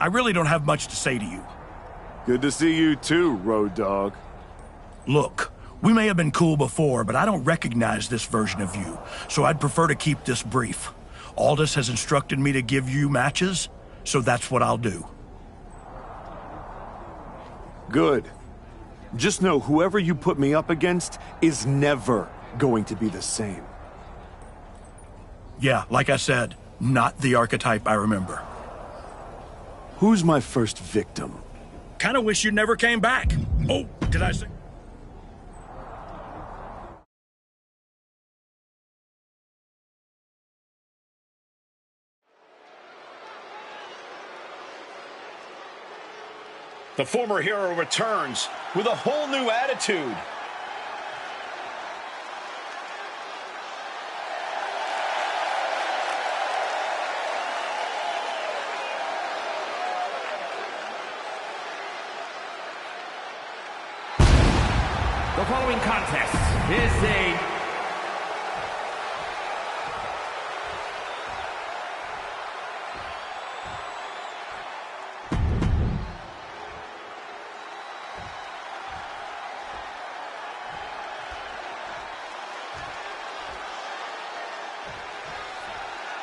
I really don't have much to say to you. Good to see you too, Road Dogg. Look, we may have been cool before, but I don't recognize this version of you, so I'd prefer to keep this brief. Aldous has instructed me to give you matches, so that's what I'll do. Good. Just know whoever you put me up against is never going to be the same. Yeah, like I said, not the archetype I remember. Who's my first victim? Kinda wish you never came back. Oh, did I say... The former hero returns with a whole new attitude. The following contest is a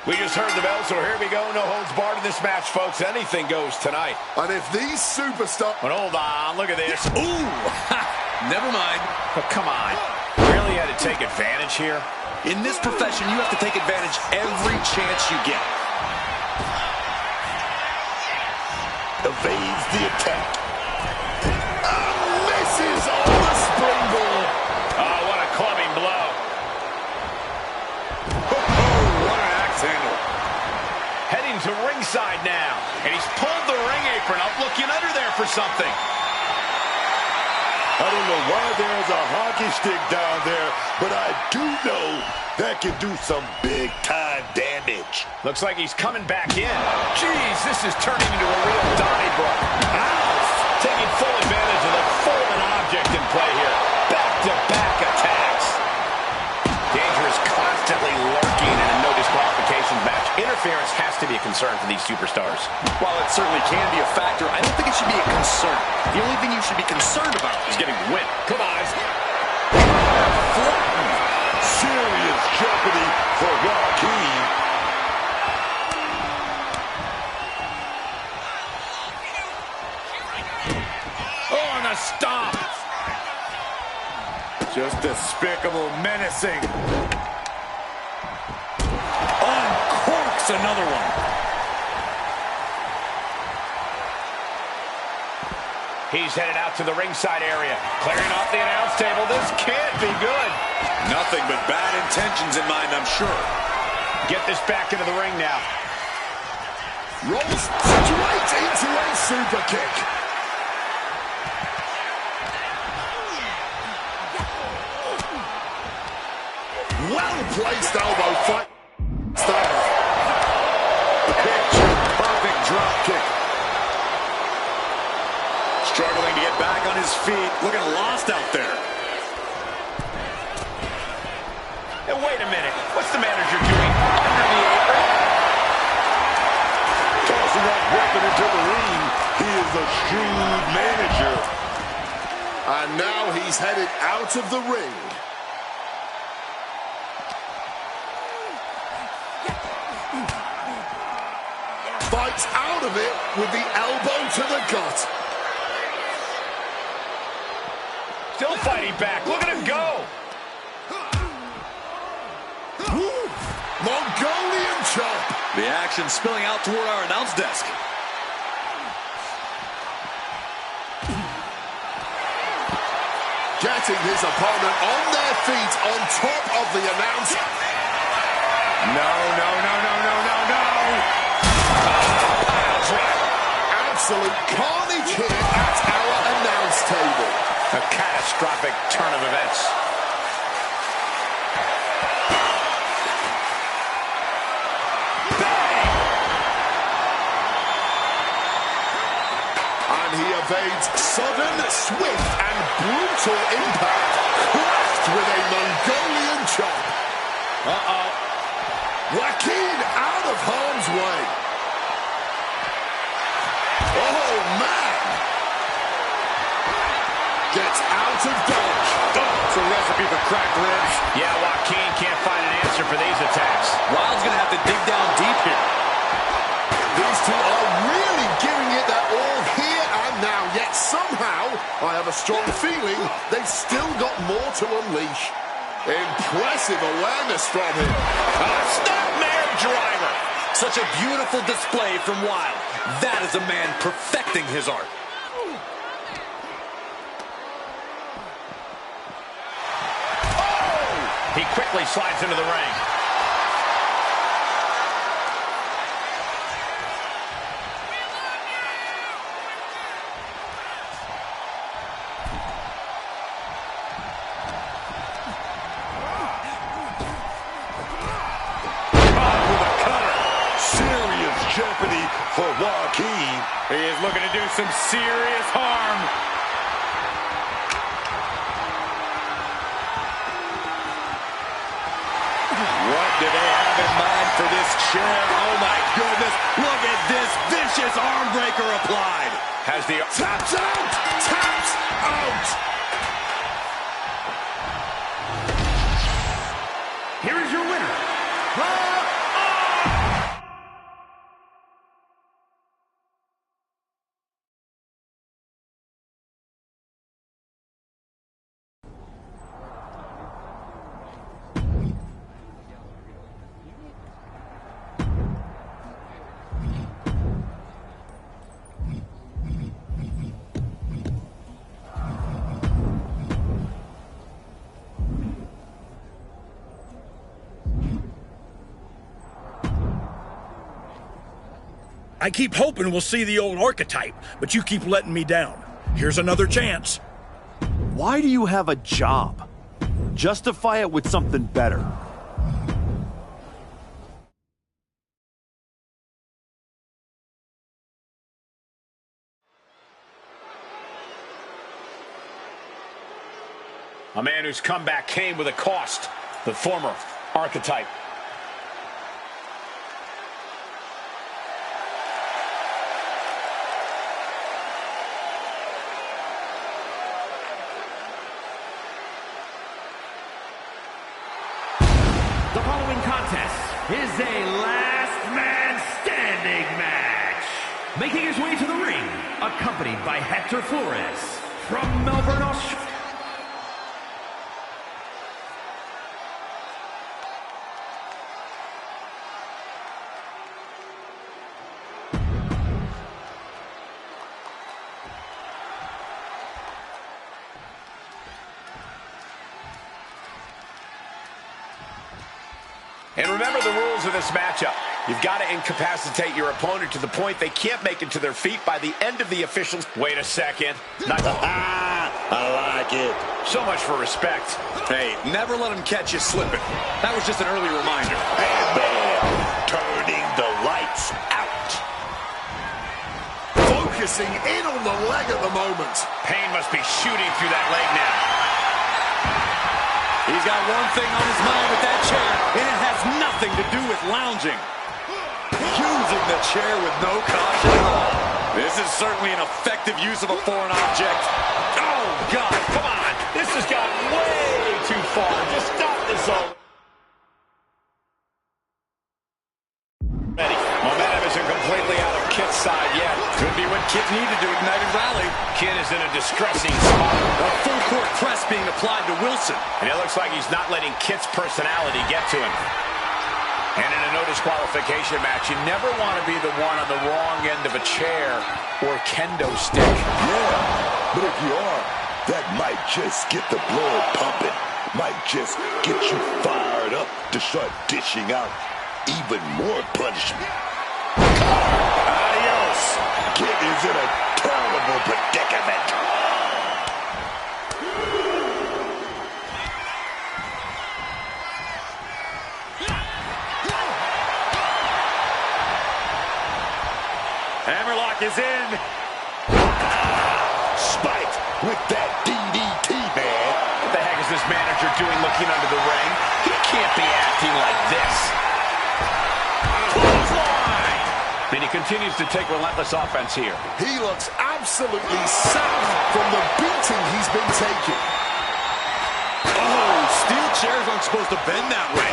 We just heard the bell, so here we go. No holds barred in this match, folks. Anything goes tonight. And if these superstars... But hold on, look at this. ooh. Never mind. But come on. Really had to take advantage here? In this profession, you have to take advantage every chance you get. Evades the attack. Misses on the springboard. Oh, what a clubbing blow. What an axe handle. Heading to ringside now. And he's pulled the ring apron up, looking under there for something. I don't know why there's a hockey stick down there, but I do know that can do some big-time damage. Looks like he's coming back in. Jeez, this is turning into a real Donnybrook. Ow! Taking full advantage of the fallen object in play here. Back-to-back attacks. Danger is constantly lurking in a no disqualification match. Interference has to be a concern for these superstars. While it certainly can be a factor, I don't think it should be a concern. The only thing you should be concerned about is getting the win. Come on. Serious jeopardy for Joaquin. Oh, and a stomp. Just despicable, menacing. Uncorks another one. He's headed out to the ringside area. Clearing off the announce table. This can't be good. Nothing but bad intentions in mind, I'm sure. Get this back into the ring now. Rolls straight into a super kick. Well-placed elbow fight. Style. Picture perfect drop kick. Struggling to get back on his feet. Looking lost out there. And wait a minute. What's the manager doing under the apron? Tossing that weapon into the ring. He is a shrewd manager. And now he's headed out of the ring. Fights out of it with the elbow to the gut. Still fighting back. Look at him go. Mongolian chop. The action spilling out toward our announce desk. Getting his opponent on their feet on top of the announce. No. Absolute carnage here at our announce table. A catastrophic turn of events. Bang! And he evades sudden, swift, and brutal impact, cracked with a Mongolian chop. Joaquin out of harm's way. man! Gets out of dodge. Oh, it's a recipe for cracked ribs. Yeah, Joaquin can't find an answer for these attacks. Wilde's going to have to dig down deep here. These two are really giving it their all here and now, yet somehow, I have a strong feeling they've still got more to unleash. Impressive awareness from him. Snapmare driver. Such a beautiful display from Wilde. That is a man perfecting his art. He quickly slides into the ring. Jeopardy for Joaquin. He is looking to do some serious harm. What do they have in mind for this chair? Oh my goodness, look at this vicious arm breaker applied. Has the... Taps out! Taps out! Here is your winner. I keep hoping we'll see the old archetype, but you keep letting me down. Here's another chance. Why do you have a job? Justify it with something better. A man whose comeback came with a cost. The former archetype. The following contest is a last man standing match. Making his way to the ring, accompanied by Hector Flores from Melbourne, Australia. And remember the rules of this matchup. You've got to incapacitate your opponent to the point they can't make it to their feet by the end of the officials. Wait a second. Not I like it. so much for respect. Hey, never let him catch you slipping. That was just an early reminder. And bam, turning the lights out. Focusing in on the leg at the moment. Pain must be shooting through that leg now. He's got one thing on his mind with that chair, and it has nothing to do with lounging. Using the chair with no caution at all. This is certainly an effective use of a foreign object. Oh, God, come on. This has gone way too far. Just stop this all. Momentum isn't completely out of Kit's side yet. Could be what Kit needed to ignite and rally. Kit is in a distressing spot. A full court press being applied to Wilson. And it looks like he's not letting Kit's personality get to him. And in a no disqualification match, you never want to be the one on the wrong end of a chair or kendo stick. Yeah, but if you are, that might just get the blood pumping. Might just get you fired up to start dishing out even more punishment. Adios. Kid is in a terrible predicament. Hammerlock is in. Spike with that DDT, man. What the heck is this manager doing looking under the ring? He can't be acting like this. Clothesline! And he continues to take relentless offense here. He looks absolutely sapped from the beating he's been taking. Oh, steel chairs aren't supposed to bend that way.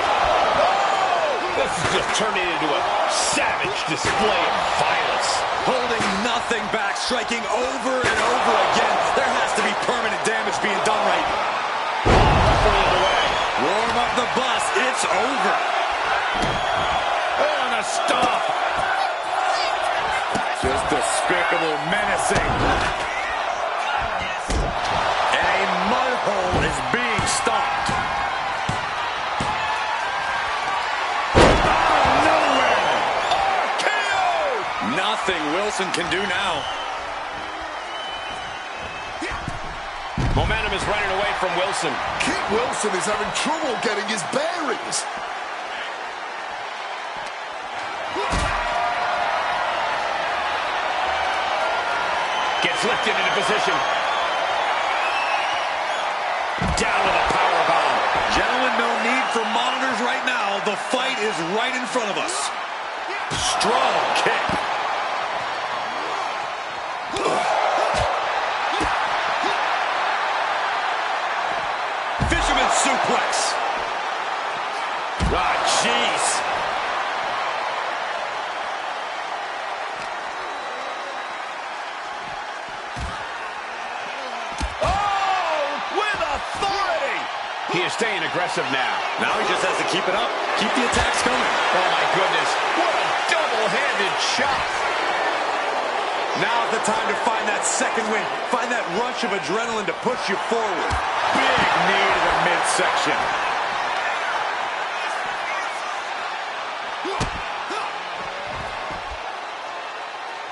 This is just turning into a savage display of violence. Holding nothing back, striking over and over again. There has to be permanent damage being done right. Referee in the way. Warm up the bus. It's over. Oh, and a stomp. Just despicable, menacing. And a mud hole is being stomped. Out of nowhere. RKO. Nothing Wilson can do now. Momentum is running away from Wilson. Kit Wilson is having trouble getting his bearings. Gets lifted into position. Down with a powerbomb. Gentlemen, no need for monitors right now. The fight is right in front of us. Strong kick. Fisherman suplex. Ah, jeez. He is staying aggressive now. Now he just has to keep it up. Keep the attacks coming. Oh, my goodness. What a double-handed shot. Now's the time to find that second win. Find that rush of adrenaline to push you forward. Big knee to the midsection.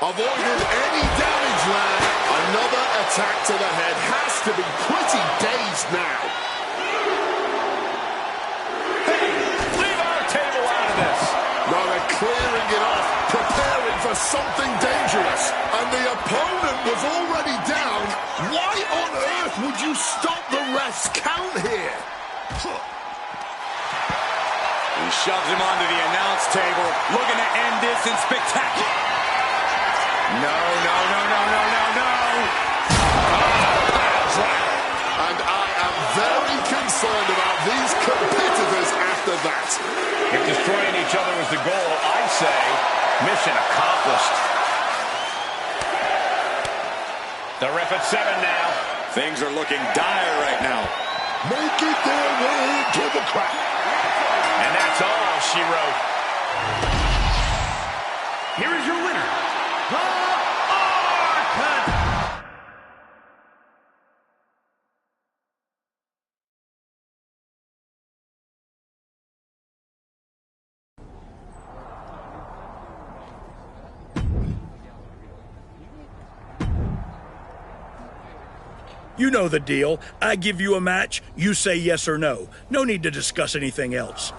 Avoided any damage there. Another attack to the head. Has to be pretty dazed now. No, they're clearing it off, preparing for something dangerous. And the opponent was already down. Why on earth would you stop the ref's count here? He shoves him onto the announce table, looking to end this in spectacular. No. And I am very concerned about these competitors after that. If destroying each other was the goal, I'd say mission accomplished. The ref at 7 now. Things are looking dire right now. Making their way into the crowd. And that's all she wrote. Here is your winner, the Arcot. You know the deal. I give you a match, you say yes or no. No need to discuss anything else.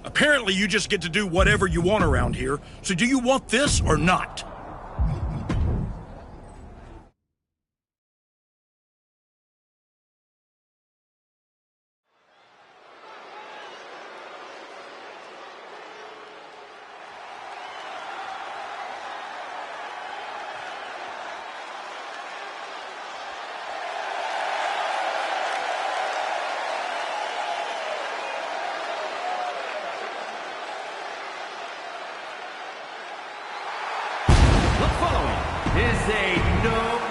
Apparently you just get to do whatever you want around here. So do you want this or not? following is a no...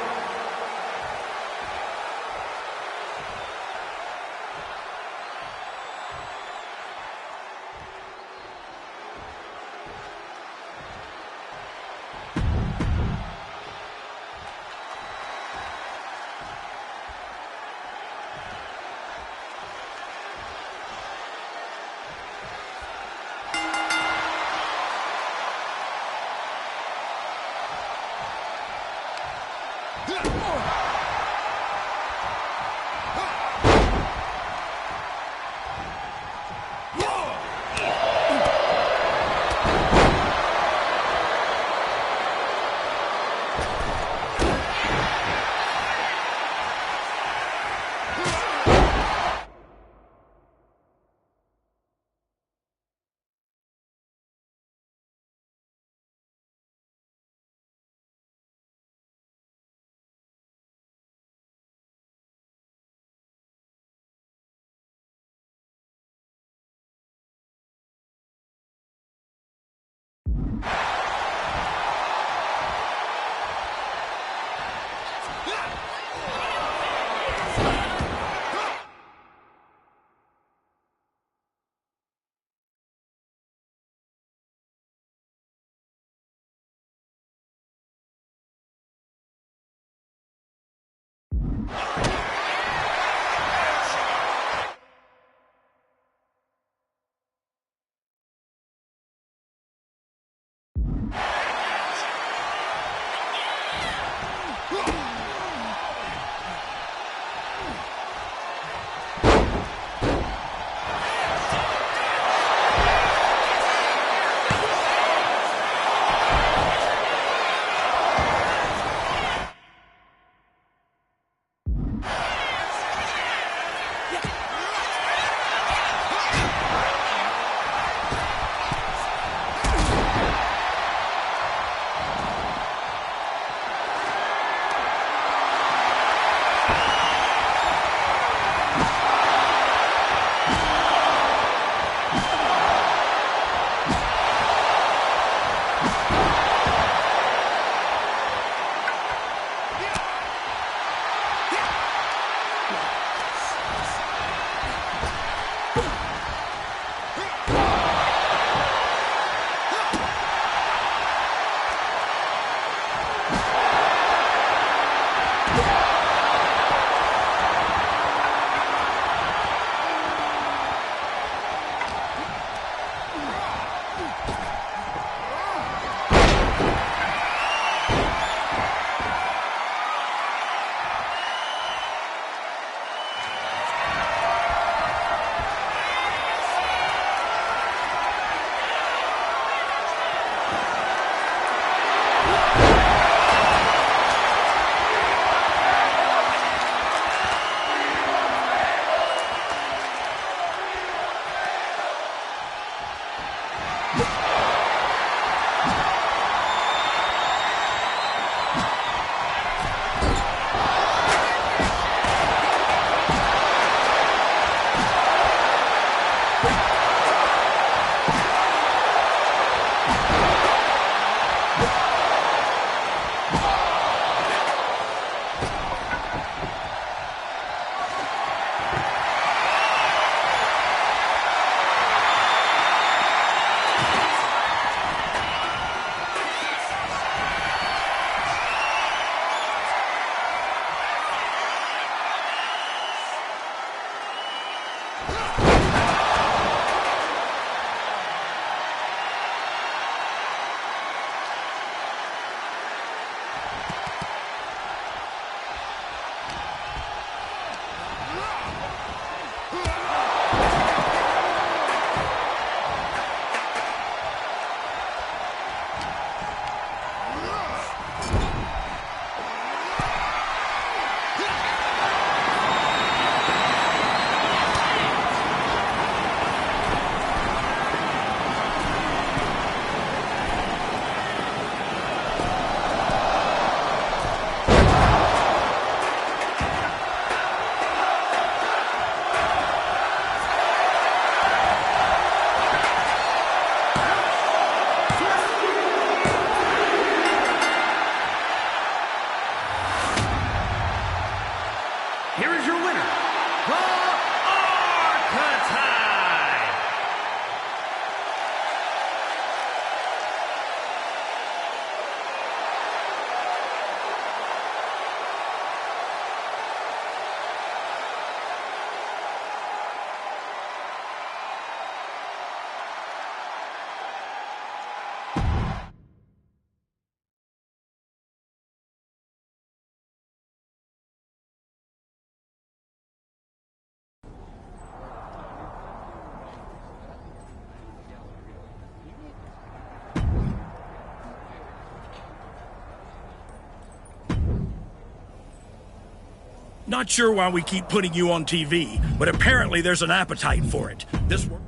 Not sure why we keep putting you on TV, but apparently there's an appetite for it. This work.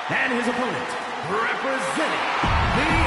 And his opponent, representing the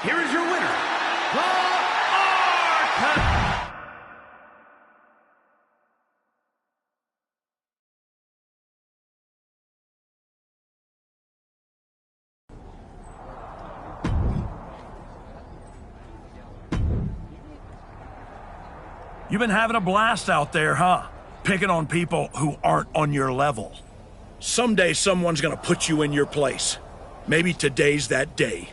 Here is your winner, the Arca. You've been having a blast out there, huh? Picking on people who aren't on your level. Someday someone's gonna put you in your place. Maybe today's that day.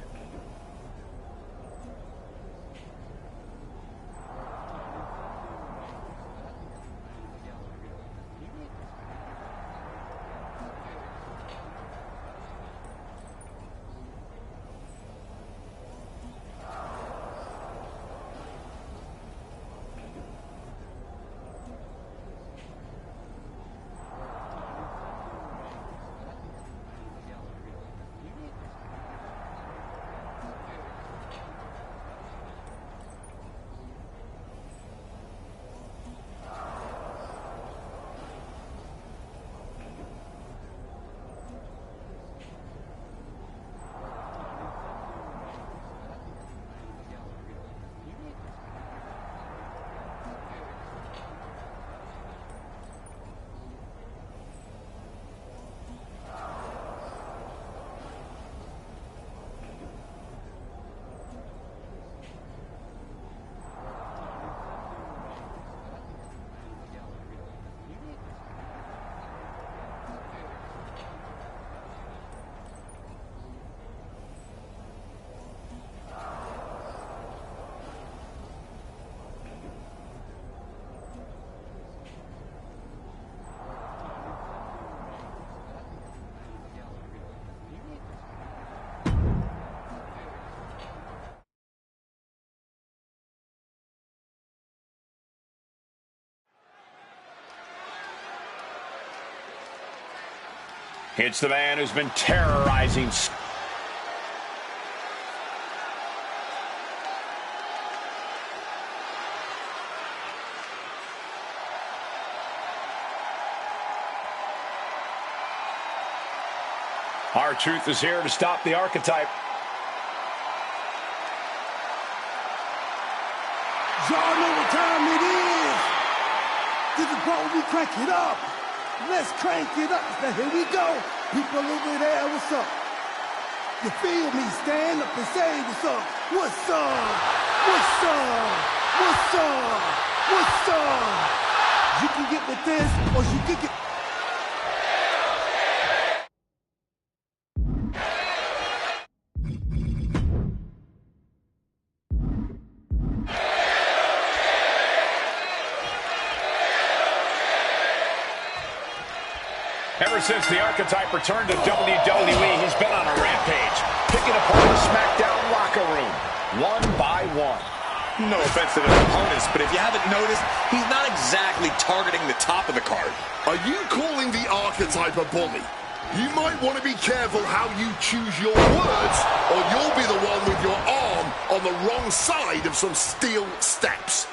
It's the man who's been terrorizing. R-Truth is here to stop the archetype. Y'all know what time it is. This is what we crank it up. Let's crank it up. Now here we go. People over there, what's up? You feel me? Stand up and say what's up. What's up? What's up? What's up? What's up? You can get with this, or you can get... Ever since the archetype returned to WWE, he's been on a rampage, picking apart the SmackDown locker room, one by one. No offense to their opponents, but if you haven't noticed, he's not exactly targeting the top of the card. Are you calling the archetype a bully? You might want to be careful how you choose your words, or you'll be the one with your arm on the wrong side of some steel steps.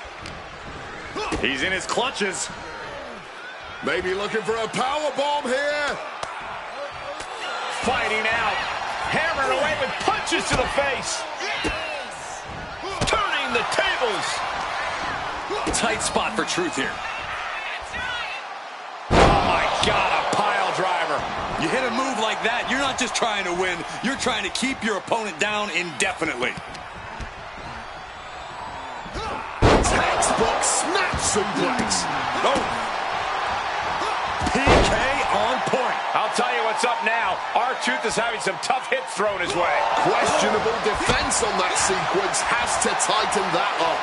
He's in his clutches. Maybe looking for a power bomb here. Fighting out, hammering away with punches to the face. Turning the tables. Tight spot for Truth here. Oh my God, a pile driver. You hit a move like that, you're not just trying to win, you're trying to keep your opponent down indefinitely. Textbook snap suplex. Oh. PK on point. I'll tell you what's up now. R-Truth is having some tough hits thrown his way. Questionable defense on that sequence. Has to tighten that up.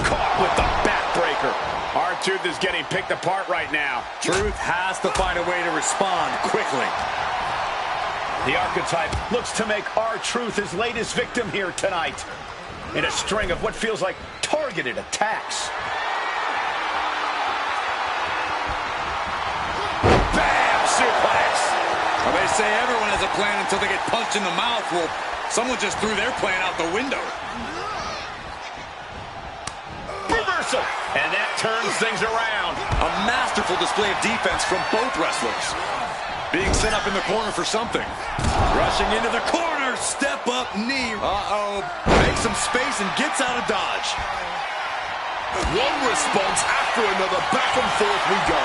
Caught with the backbreaker. R-Truth is getting picked apart right now. Truth has to find a way to respond quickly. The archetype looks to make R-Truth his latest victim here tonight in a string of what feels like targeted attacks. Suplex. Well, they say everyone has a plan until they get punched in the mouth. Well, someone just threw their plan out the window. Reversal. And that turns things around. A masterful display of defense from both wrestlers. Being set up in the corner for something. Rushing into the corner. Step up knee. Uh-oh. Makes some space and gets out of dodge. One response after another. Back and forth we go.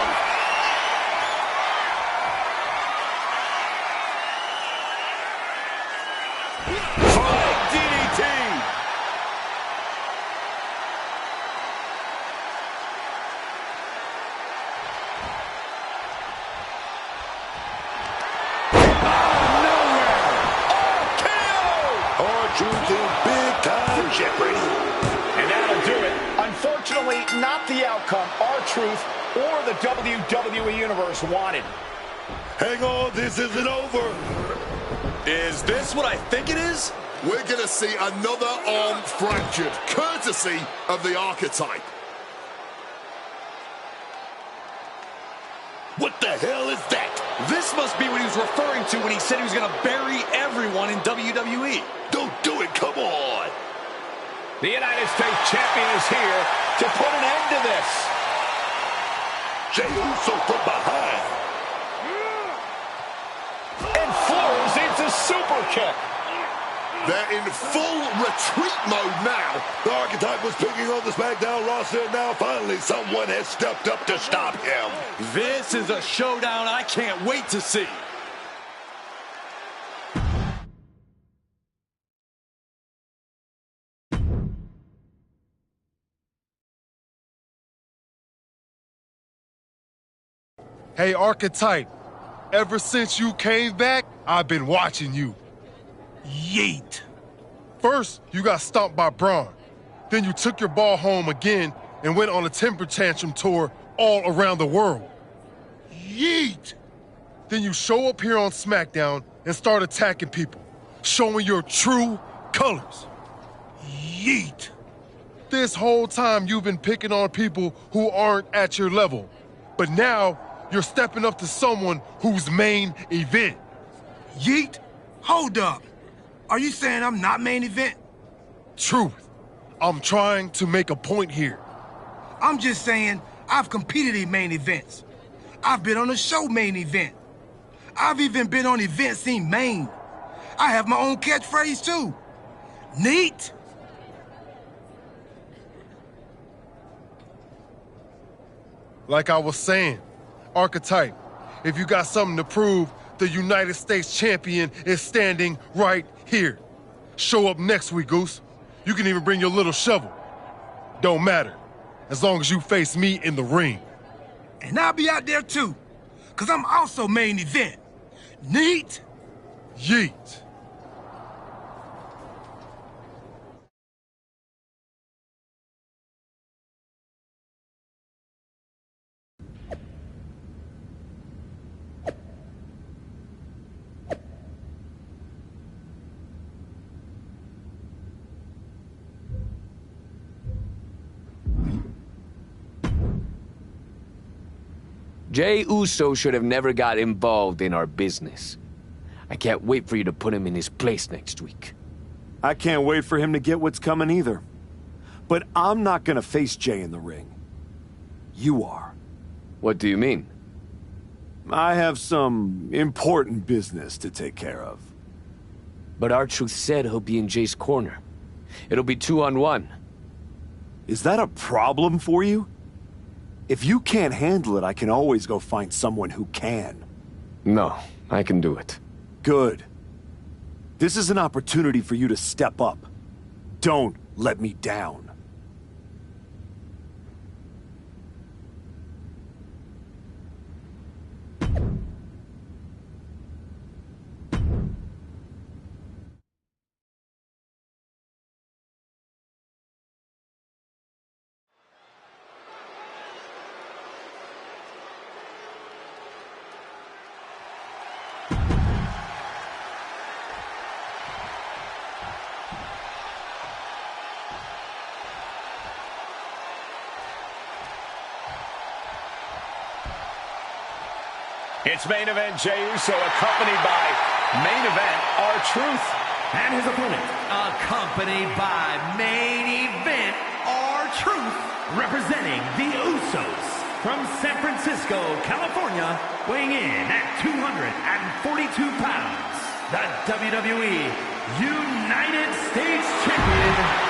And that'll do it. Unfortunately, not the outcome R-Truth or the WWE Universe wanted. Hang on, this isn't over. Is this what I think it is? We're going to see another arm fractured, courtesy of the archetype. What the hell is that? This must be what he was referring to when he said he was going to bury everyone in WWE. Don't do it, come on. The United States Champion is here to put an end to this. Jey Uso from behind. And Flores needs a super kick. They're in full retreat mode now. The archetype was picking on the SmackDown roster, and now finally someone has stepped up to stop him. This is a showdown I can't wait to see. Hey, archetype, ever since you came back, I've been watching you. Yeet. First, you got stomped by Braun. Then you took your ball home again and went on a temper tantrum tour all around the world. Yeet. Then you show up here on SmackDown and start attacking people, showing your true colors. Yeet. This whole time you've been picking on people who aren't at your level. But now, you're stepping up to someone who's main event. Yeet? Hold up. Are you saying I'm not main event? Truth. I'm trying to make a point here. I'm just saying I've competed in main events. I've been on a show main event. I've even been on events in Maine. I have my own catchphrase too. Neat? Like I was saying, Archetype, if you got something to prove, the United States champion is standing right here. Show up next week, Goose. You can even bring your little shovel. Don't matter, as long as you face me in the ring. And I'll be out there too, because I'm also main event. Neat? Yeet. Jey Uso should have never got involved in our business. I can't wait for you to put him in his place next week. I can't wait for him to get what's coming either. But I'm not gonna face Jey in the ring. You are. What do you mean? I have some important business to take care of. But R-Truth said he'll be in Jey's corner. It'll be 2-on-1. Is that a problem for you? If you can't handle it, I can always go find someone who can. No, I can do it. Good. This is an opportunity for you to step up. Don't let me down. It's main event Jey Uso, accompanied by main event R-Truth. And his opponent, accompanied by main event R-Truth, representing the Usos from San Francisco, California, weighing in at 242 pounds, the WWE United States Champion,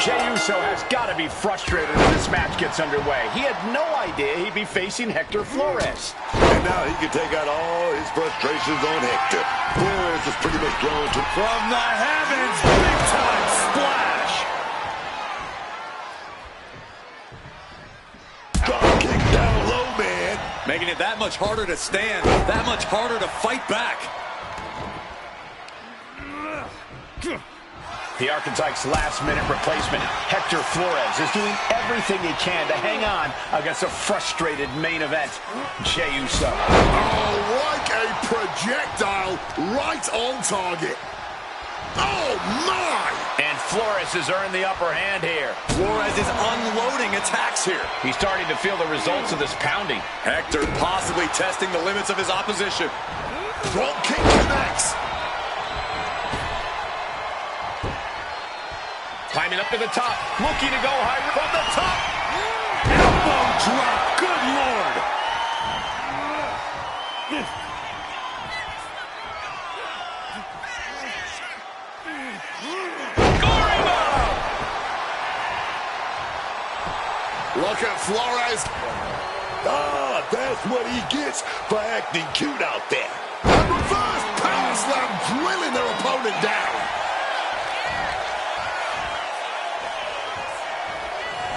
Jey Uso has got to be frustrated as this match gets underway. He had no idea he'd be facing Hector Flores. And now he can take out all his frustrations on Hector. Flores is pretty much drawn to... From the heavens, big-time splash. Drop kick down low, man. Making it that much harder to stand, that much harder to fight back. The Archetype's last-minute replacement, Hector Flores, is doing everything he can to hang on against a frustrated main event, Jey Uso. Oh, like a projectile right on target. Oh, my! And Flores has earned the upper hand here. Flores is unloading attacks here. He's starting to feel the results of this pounding. Hector possibly testing the limits of his opposition. Drop kick connects. Climbing up to the top, looking to go higher from the top. Elbow drop, good Lord. Look at Flores. Ah, that's what he gets for acting cute out there. And reverse power slam, drilling their opponent down.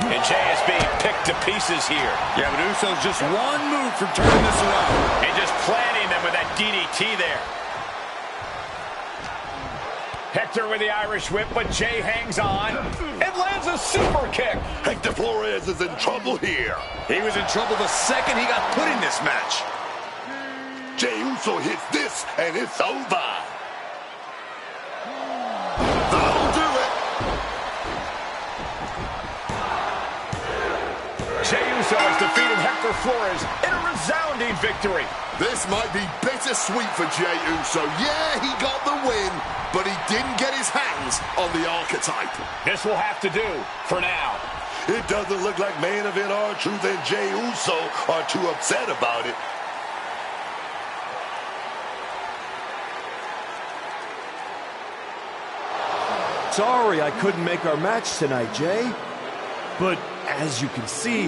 And Jey is being picked to pieces here. Yeah, but Uso's just one move from turning this around. And just planting them with that DDT there. Hector with the Irish whip, but Jey hangs on and lands a super kick. Hector Flores is in trouble here. He was in trouble the second he got put in this match. Jey Uso hits this, and it's over. That'll do it. Jey Uso has defeated Hector Flores in a resounding victory. This might be bittersweet for Jey Uso. Yeah, he got the win, but he didn't get his hands on the archetype. This will have to do for now. It doesn't look like main event R-Truth and Jey Uso are too upset about it. Sorry I couldn't make our match tonight, Jay. But as you can see,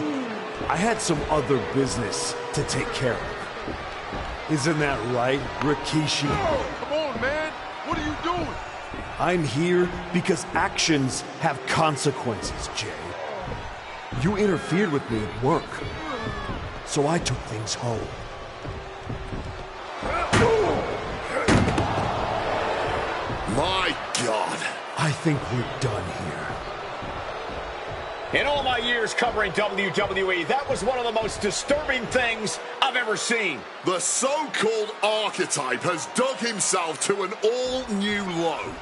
I had some other business to take care of. Isn't that right, Rikishi? Oh, come on, man. What are you doing? I'm here because actions have consequences, Jay. You interfered with me at work, so I took things home. My God. I think we're done here. In all my years covering WWE, that was one of the most disturbing things I've ever seen. The so-called archetype has dug himself to an all-new low.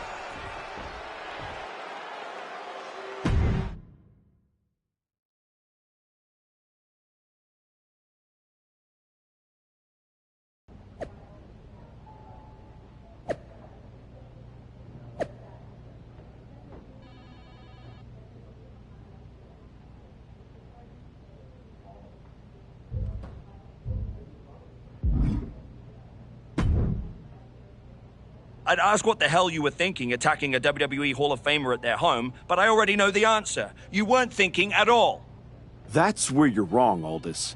I'd ask what the hell you were thinking attacking a WWE Hall of Famer at their home, but I already know the answer. You weren't thinking at all. That's where you're wrong, Aldous.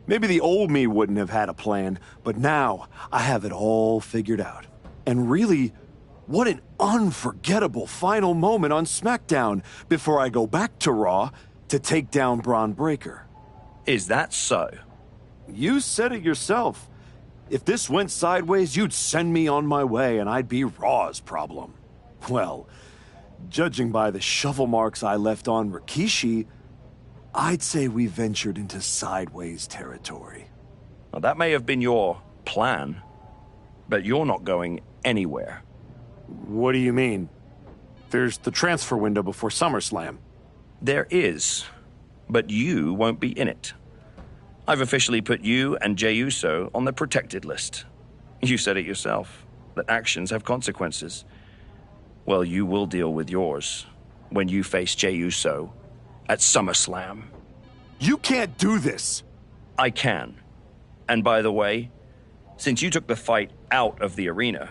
Maybe the old me wouldn't have had a plan, but now I have it all figured out. And really, what an unforgettable final moment on SmackDown before I go back to Raw to take down Braun Breaker. Is that so? You said it yourself. If this went sideways, you'd send me on my way and I'd be Raw's problem. Well, judging by the shovel marks I left on Rikishi, I'd say we ventured into sideways territory. Well, that may have been your plan, but you're not going anywhere. What do you mean? There's the transfer window before SummerSlam. There is, but you won't be in it. I've officially put you and Jey Uso on the protected list. You said it yourself, that actions have consequences. Well, you will deal with yours when you face Jey Uso at SummerSlam. You can't do this! I can. And by the way, since you took the fight out of the arena,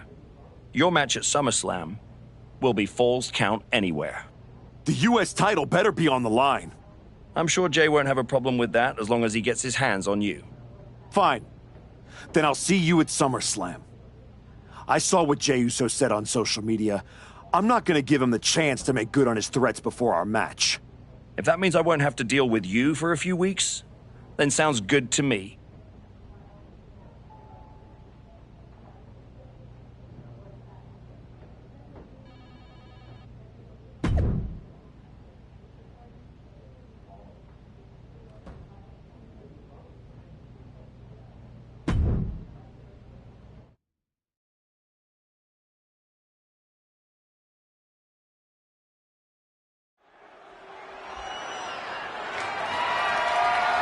your match at SummerSlam will be Falls Count Anywhere. The U.S. title better be on the line. I'm sure Jay won't have a problem with that as long as he gets his hands on you. Fine. Then I'll see you at SummerSlam. I saw what Jey Uso said on social media. I'm not going to give him the chance to make good on his threats before our match. If that means I won't have to deal with you for a few weeks, then sounds good to me.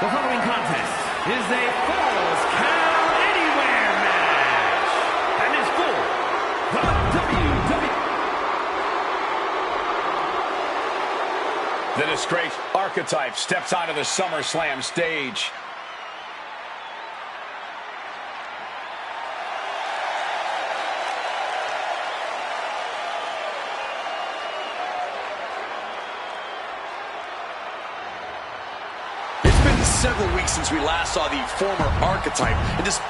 The following contest is a Falls Count Anywhere match and is for the WWE. The disgraced archetype steps onto the SummerSlam stage. Several weeks since we last saw the former archetype, and just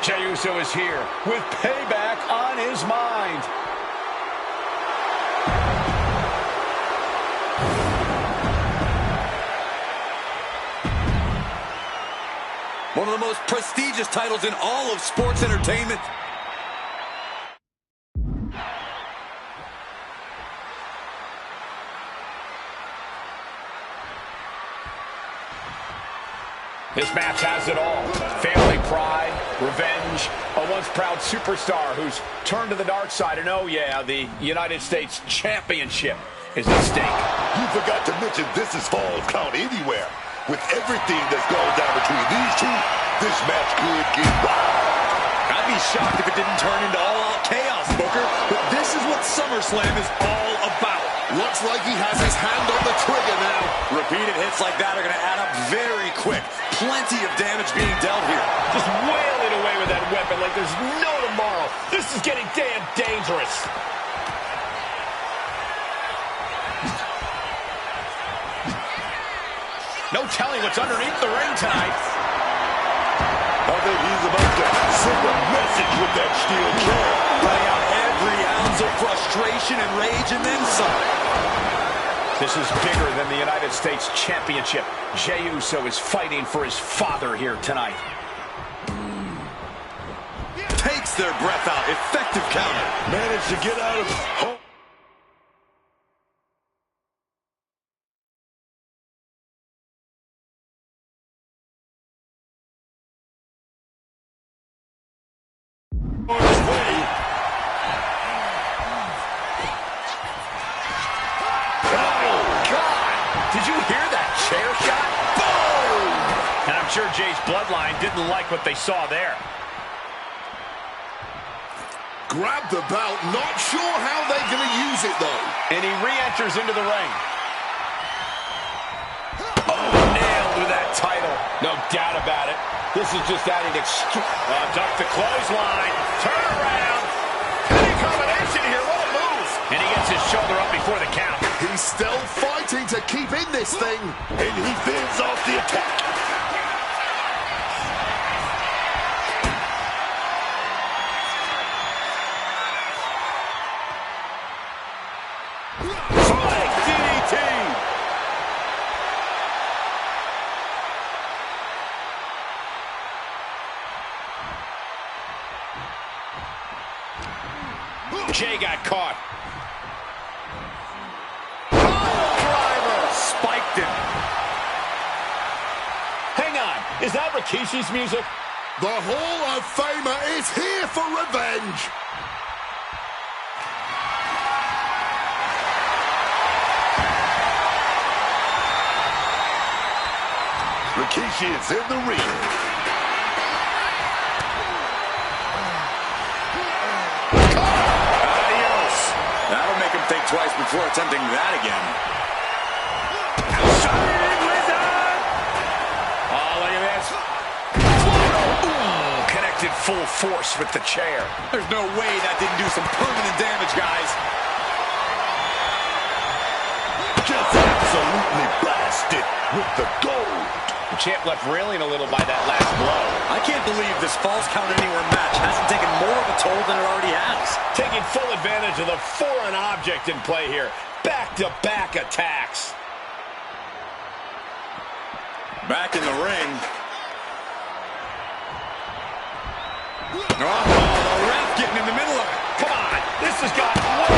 Jey Uso is here with payback on his mind. one of the most prestigious titles in all of sports entertainment. This match has it all. Family pride, revenge, a once proud superstar who's turned to the dark side. And oh yeah, the United States Championship is at stake. You forgot to mention this is Falls Count Anywhere. With everything that's gone down between these two, this match could get wild. I'd be shocked if it didn't turn into all-out chaos, Booker. But this is what SummerSlam is all about. Looks like he has his hand on the trigger now. Repeated hits like that are going to add up very quick. Plenty of damage being dealt here. Just wailing away with that weapon like there's no tomorrow. This is getting damn dangerous. No telling what's underneath the ring tonight. I think he's about to send a message with that steel chair. Letting out every ounce of frustration and rage and then some. This is bigger than the United States Championship. Jey Uso is fighting for his father here tonight. Takes their breath out. Effective counter. Managed to get out of home. On his way. Oh, God! Did you hear that chair shot? Boom! And I'm sure Jay's bloodline didn't like what they saw there. Grab the belt, not sure how they're going to use it, though. And he re-enters into the ring. Oh, nailed with that title. No doubt about it. This is just adding extra... duck the clothesline. Turn around. Any combination here. What a move. And he gets his shoulder up before the count. He's still fighting to keep in this thing. And he fends off the attack. Jay got caught. Driver spiked him. Hang on. Is that Rikishi's music? The Hall of Famer is here for revenge. Rikishi is in the ring. That'll make him think twice before attempting that again. Oh, look at this. Ooh, connected full force with the chair. There's no way that didn't do some permanent damage, guys. Just absolutely blasted with the gold. The champ left reeling a little by that last blow. I can't believe this Falls Count Anywhere match hasn't taken more of a toll than it already has. Taking full advantage of the foreign object in play here. Back-to-back attacks. Back in the ring. Oh, the ref getting in the middle of it. Come on, this has got way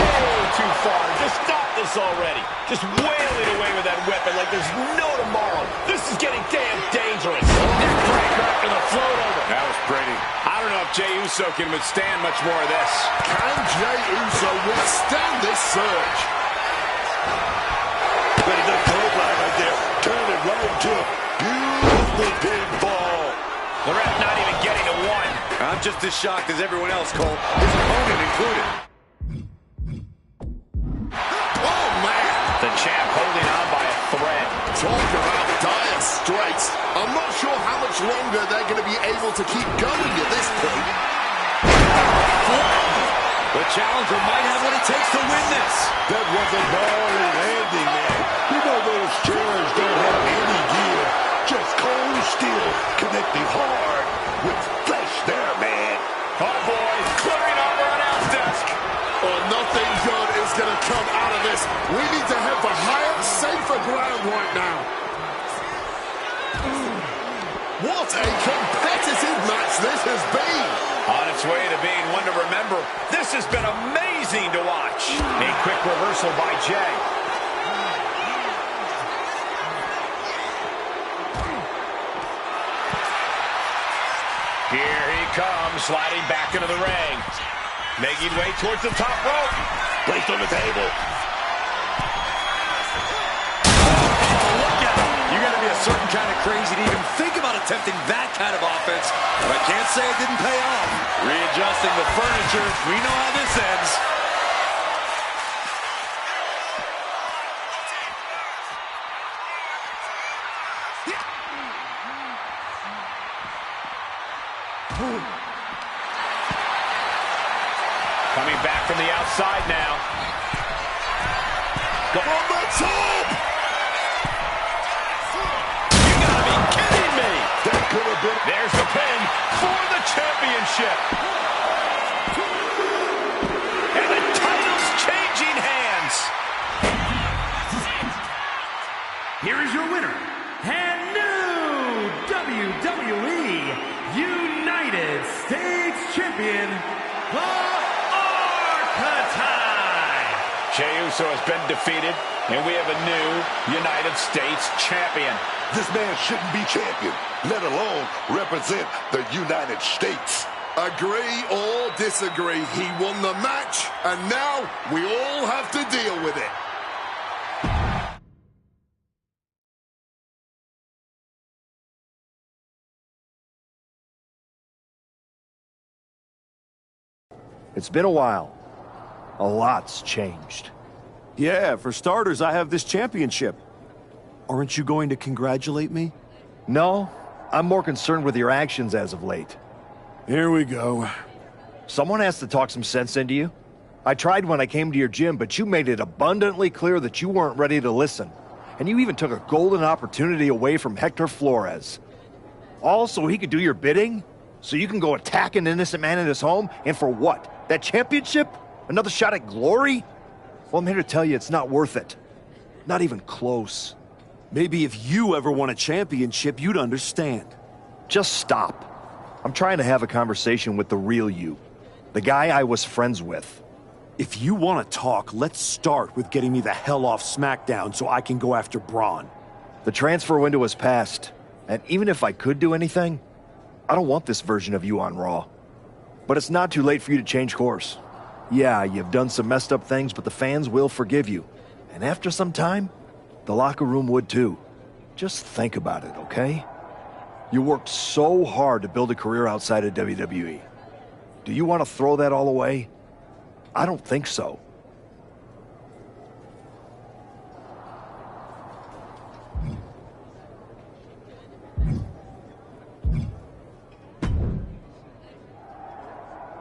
too far. Just stop this already. Just wailing away with that weapon like there's no tomorrow. This is getting damn dangerous. Neckbreaker after the float over. That was pretty. I don't know if Jey Uso can withstand much more of this. Can Jey Uso withstand this surge? Look at that clothesline right there. Turn it right into a beautiful pinfall. The ref not even getting to one. I'm just as shocked as everyone else, Cole. His opponent included. Oh, man. The champ holding on by a thread. Talk about dire straits. I'm not sure how much longer they're going to be able to keep going at this point. The challenger might have what it takes to win this. That was a gnarly landing, man. You know those chairs don't have any gear. Just cold steel connecting hard with flesh there, man. Oh, boy. Clearing over an announce desk. Oh, nothing good is going to come out of this. We need to head for higher, safer ground right now. What a competitive match this has been. On its way to being one to remember. This has been amazing to watch. A quick reversal by Jey. Here he comes, sliding back into the ring. Making way towards the top rope. Placed on the table. You got to be a certain kind of crazy to even think about attempting that kind of offense. But I can't say it didn't pay off. Readjusting the furniture. We know how this ends. Coming back from the outside now. From the top! You gotta be kidding me! That could have been... There's the pin for the championship. And the title's changing hands. Here is your winner, and new WWE United States Champion, the Archetype. Jey Uso has been defeated, and we have a new United States champion. This man shouldn't be champion, let alone represent the United States. Agree or disagree, he won the match, and now we all have to deal with it. It's been a while. A lot's changed. Yeah, for starters, I have this championship. Aren't you going to congratulate me? No, I'm more concerned with your actions as of late. Here we go. Someone has to talk some sense into you. I tried when I came to your gym, but you made it abundantly clear that you weren't ready to listen. And you even took a golden opportunity away from Hector Flores. All so he could do your bidding? So you can go attack an innocent man in his home? And for what? That championship? Another shot at glory? Well, I'm here to tell you it's not worth it. Not even close. Maybe if you ever won a championship, you'd understand. Just stop. I'm trying to have a conversation with the real you. The guy I was friends with. If you want to talk, let's start with getting me the hell off SmackDown so I can go after Braun. The transfer window has passed, and even if I could do anything, I don't want this version of you on Raw. But it's not too late for you to change course. Yeah, you've done some messed up things, but the fans will forgive you. And after some time, the locker room would too. Just think about it, okay? You worked so hard to build a career outside of WWE. Do you want to throw that all away? I don't think so.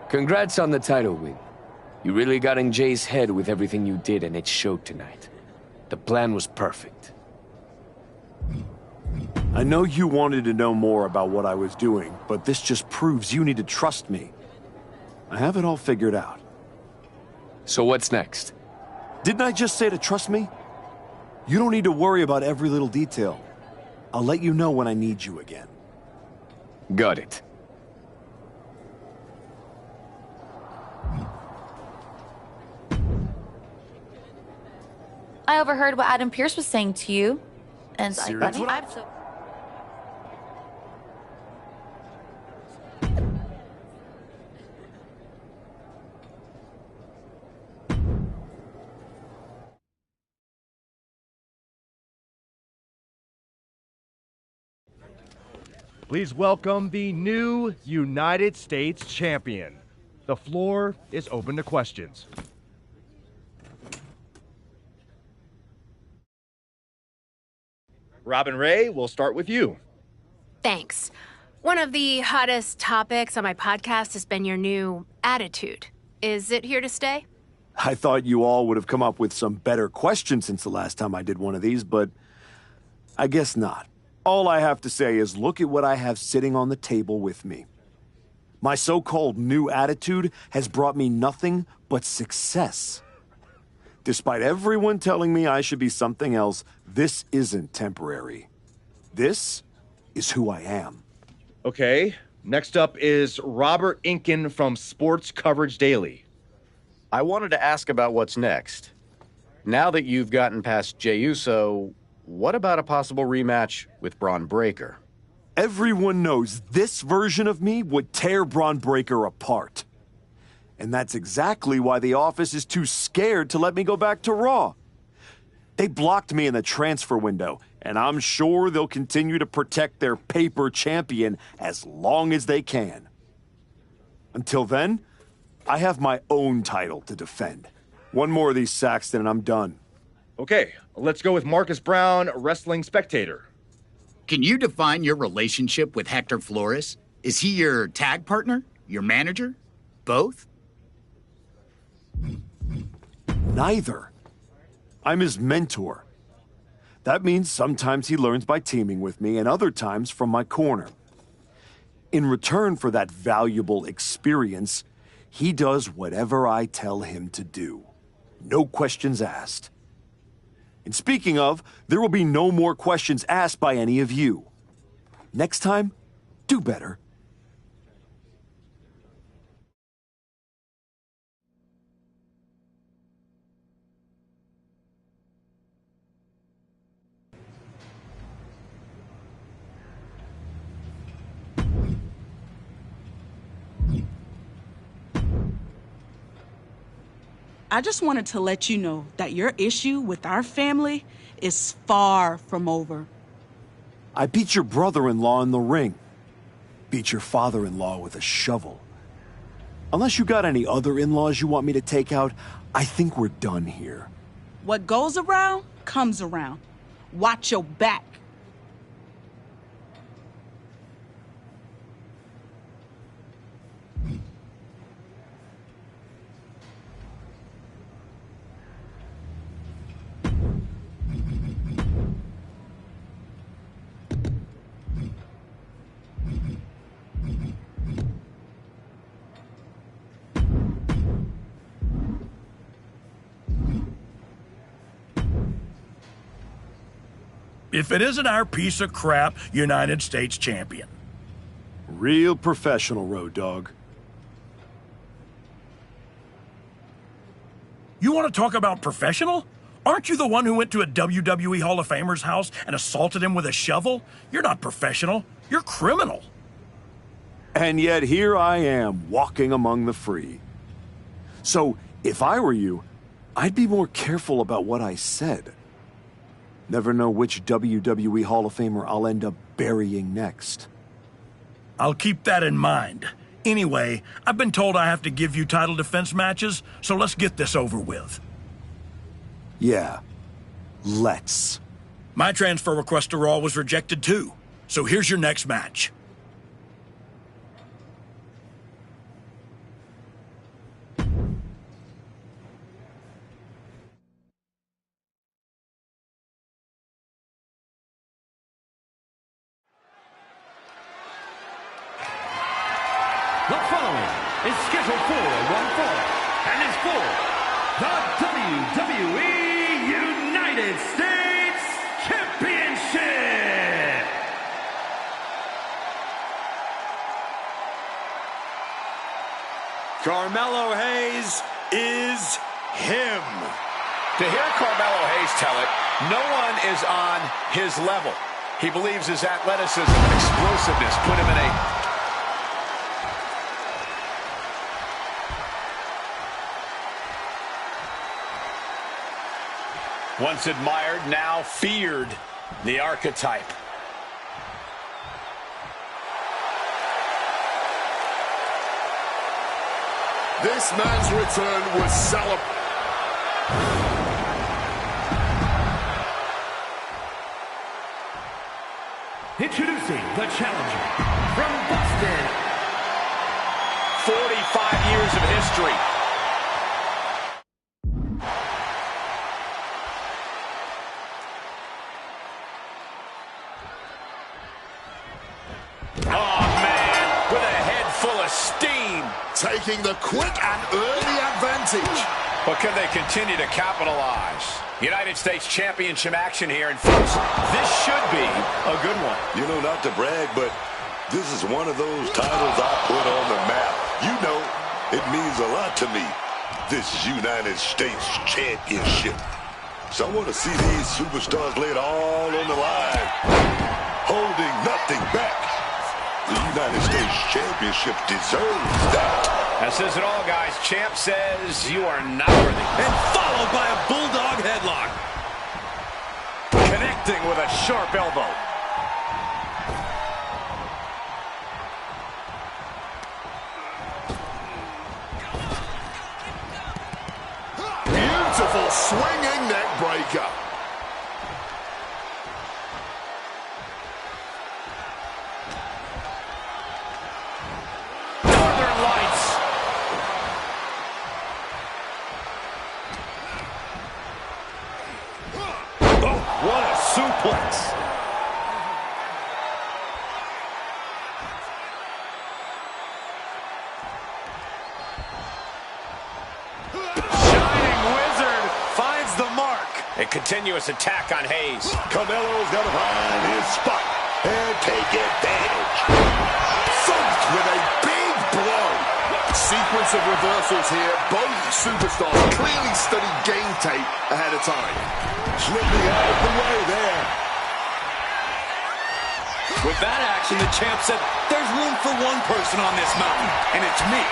Congrats on the title win. You really got in Jay's head with everything you did, and it showed tonight. The plan was perfect. I know you wanted to know more about what I was doing, but this just proves you need to trust me. I have it all figured out. So what's next? Didn't I just say to trust me? You don't need to worry about every little detail. I'll let you know when I need you again. Got it. I overheard what Adam Pearce was saying to you, and Seriously? I'm so... Please welcome the new United States Champion. The floor is open to questions. Robin Ray, we'll start with you. Thanks. One of the hottest topics on my podcast has been your new attitude. Is it here to stay? I thought you all would have come up with some better questions since the last time I did one of these, but I guess not. All I have to say is look at what I have sitting on the table with me. My so-called new attitude has brought me nothing but success. Despite everyone telling me I should be something else, this isn't temporary. This is who I am. Okay, next up is Robert Inkin from Sports Coverage Daily. I wanted to ask about what's next. Now that you've gotten past Jey Uso, what about a possible rematch with Braun Breaker? Everyone knows this version of me would tear Braun Breaker apart. And that's exactly why the office is too scared to let me go back to Raw. They blocked me in the transfer window, and I'm sure they'll continue to protect their paper champion as long as they can. Until then, I have my own title to defend. One more of these, Saxton, and I'm done. Okay, let's go with Marcus Brown, wrestling spectator. Can you define your relationship with Hector Flores? Is he your tag partner? Your manager? Both? Neither. I'm his mentor. That means sometimes he learns by teaming with me and other times from my corner. In return for that valuable experience, he does whatever I tell him to do. No questions asked. And speaking of, there will be no more questions asked by any of you. Next time, do better. I just wanted to let you know that your issue with our family is far from over. I beat your brother-in-law in the ring. Beat your father-in-law with a shovel. Unless you got any other in-laws you want me to take out, I think we're done here. What goes around, comes around. Watch your back. If it isn't our piece of crap United States champion. Real professional, Road Dogg. You want to talk about professional? Aren't you the one who went to a WWE Hall of Famer's house and assaulted him with a shovel? You're not professional. You're criminal. And yet here I am, walking among the free. So, if I were you, I'd be more careful about what I said. Never know which WWE Hall of Famer I'll end up burying next. I'll keep that in mind. Anyway, I've been told I have to give you title defense matches, so let's get this over with. Yeah, let's. My transfer request to Raw was rejected too, so here's your next match. The following is scheduled for one fall and is for the WWE United States Championship. Carmelo Hayes is him. To hear Carmelo Hayes tell it, no one is on his level. He believes his athleticism and explosiveness put him in a once admired, now feared, the archetype. This man's return was celebrated. Introducing the challenger from Boston. 45 years of history. Taking the quick and early advantage. But can they continue to capitalize? United States Championship action here, and folks, this should be a good one. You know, not to brag, but this is one of those titles I put on the map. You know, it means a lot to me, this United States Championship. So I want to see these superstars lay it all on the line, holding nothing back. The United States Championship deserves that. That says it all, guys. Champ says you are not worthy. And followed by a bulldog headlock. Connecting with a sharp elbow. Beautiful swinging neck breaker. Northern Lights. Oh, what a suplex. Shining Wizard finds the mark. A continuous attack on Hayes. Carmelo's got to find his spot and take advantage. Thumped with a big blow. Sequence of reversals here. Both superstars clearly studied game tape ahead of time. Slipping out of the way there. With that action, the champ said, there's room for one person on this mountain, and it's me.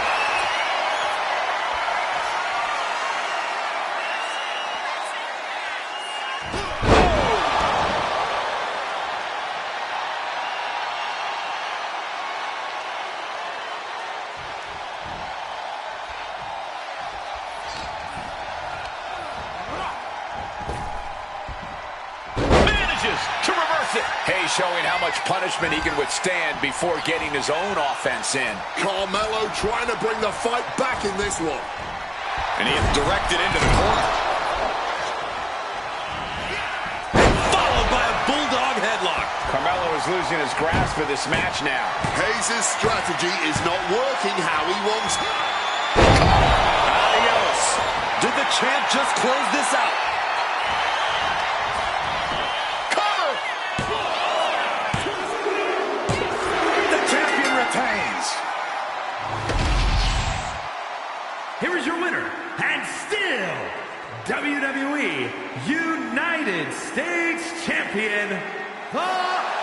To reverse it. Hayes showing how much punishment he can withstand before getting his own offense in. Carmelo trying to bring the fight back in this one. And he is directed into the corner. Followed by a bulldog headlock. Carmelo is losing his grasp of this match now. Hayes' strategy is not working how he wants. Adios. Did the champ just close this out? Here is your winner, and still WWE United States Champion, the Archetype.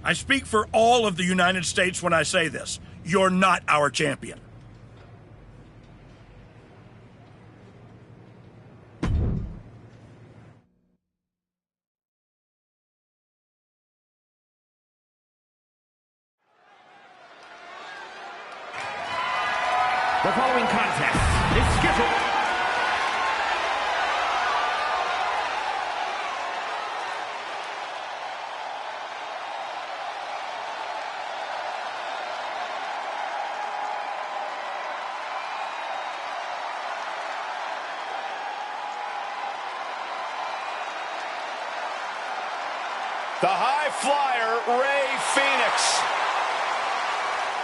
I speak for all of the United States when I say this. You're not our champion. The following contest is scheduled the high flyer, Ray Phoenix.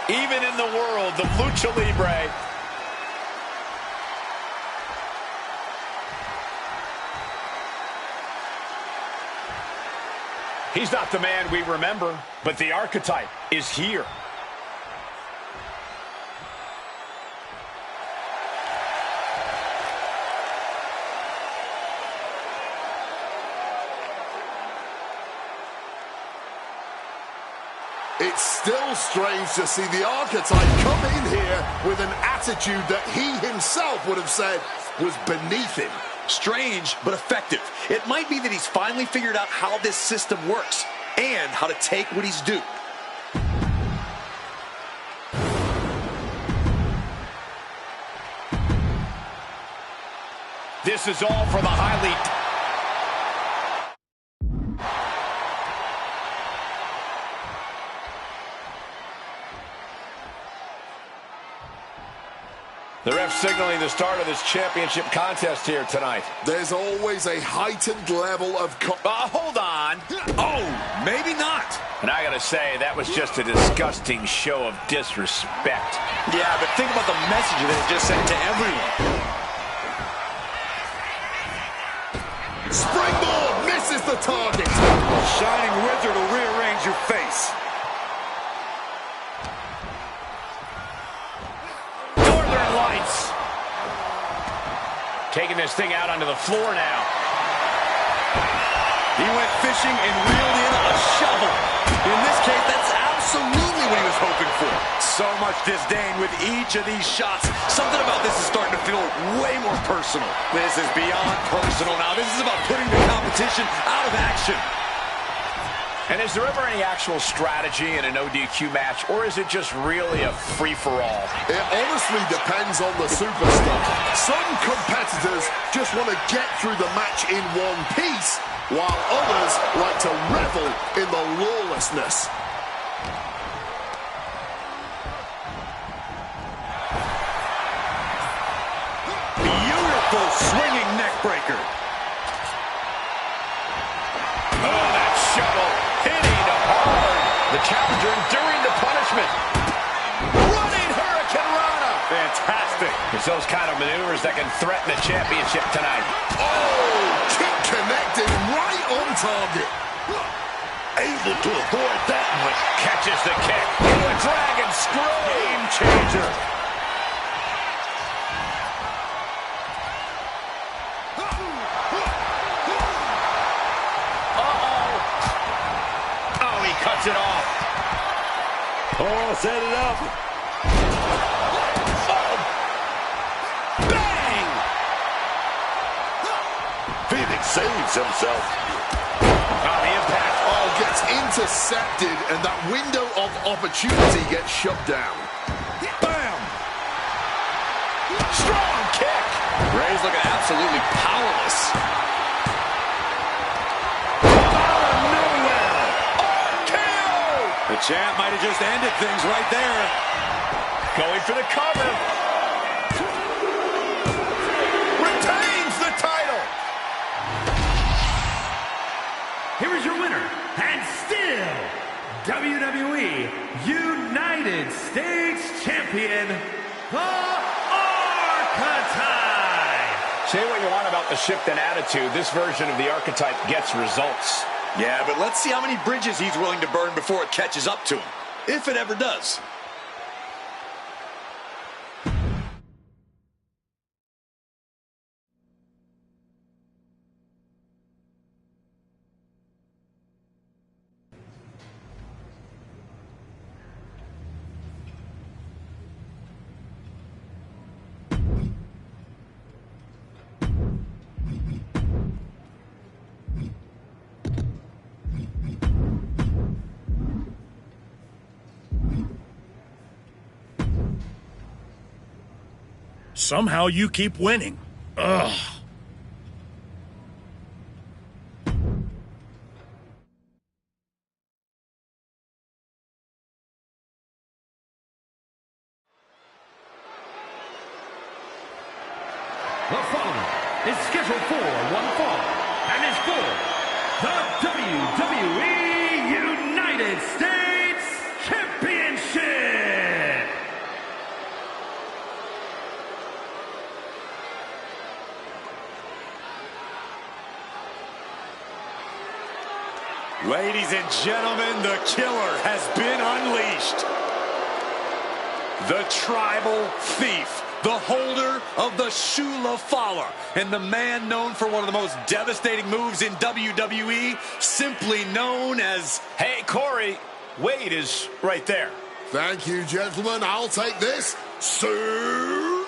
even in the world of Lucha Libre. He's not the man we remember, but the archetype is here. It's still strange to see the archetype come in here with an attitude that he himself would have said was beneath him. Strange, but effective. It might be that he's finally figured out how this system works and how to take what he's due. This is all for the highly... The ref signaling the start of this championship contest here tonight. There's always a heightened level of... hold on. Oh, maybe not. And I gotta say, that was just a disgusting show of disrespect. Yeah, but think about the message that it just sent to everyone. Springboard misses the target. Shining Wizard will rearrange your face. Lights. Taking this thing out onto the floor now. He went fishing and reeled in a shovel. In this case, that's absolutely what he was hoping for. So much disdain with each of these shots. Something about this is starting to feel way more personal. This is beyond personal now. This is about putting the competition out of action. And is there ever any actual strategy in an ODQ match, or is it just really a free-for-all? It honestly depends on the superstar. Some competitors just want to get through the match in one piece, while others like to revel in the lawlessness. Beautiful swinging neck breaker. Oh, that shovel. Hitting hard. The challenger enduring the punishment. Running Hurricane Rana. Fantastic. It's those kind of maneuvers that can threaten a championship tonight. Oh, kick connected right on target. Able to avoid that one. Catches the kick. Into a dragon screw. Game changer. Cuts it off. Oh, set it up. Oh. Bang! Phoenix saves himself. Oh, the impact. Oh, gets intercepted, and that window of opportunity gets shut down. Bam! Strong kick. Ray's looking absolutely powerless. The champ might have just ended things right there. Going for the cover. Retains the title. Here is your winner, and still WWE United States Champion, the Archetype. Say what you want about the shift in attitude. This version of the Archetype gets results. Yeah, but let's see how many bridges he's willing to burn before it catches up to him. If it ever does. Somehow you keep winning. Ugh. The following is scheduled for one fall and is for the WWE United States Championship. Ladies and gentlemen, the killer has been unleashed. The tribal thief, the holder of the Shula Fowler, and the man known for one of the most devastating moves in WWE, simply known as... Hey, Corey, Wade is right there. Thank you, gentlemen. I'll take this. Tsunami!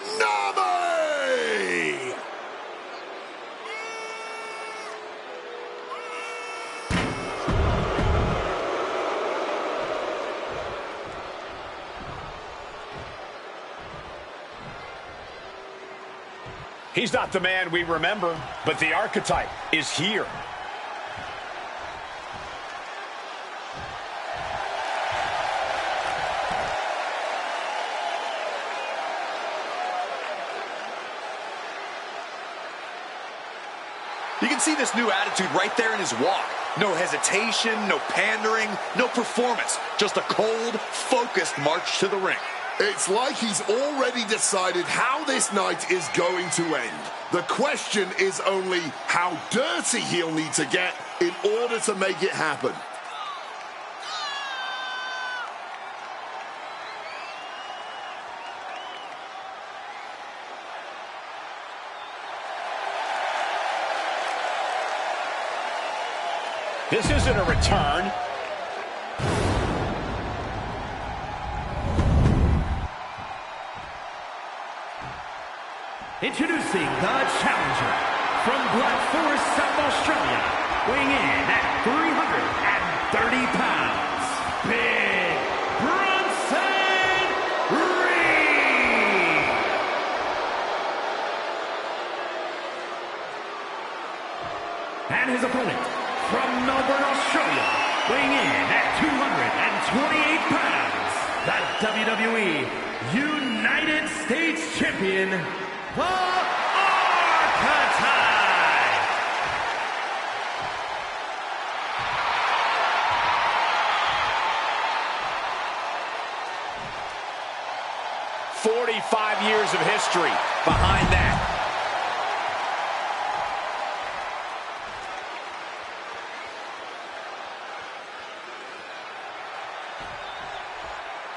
He's not the man we remember, but the archetype is here. You can see this new attitude right there in his walk. No hesitation, no pandering, no performance. Just a cold, focused march to the ring. It's like he's already decided how this night is going to end. The question is only how dirty he'll need to get in order to make it happen. This isn't a return. Introducing the challenger from Black Forest, South Australia, weighing in at 330 pounds, Big Bronson Reed. And his opponent from Melbourne, Australia, weighing in at 228 pounds, the WWE United States Champion, the Archetype! 45 years of history behind that.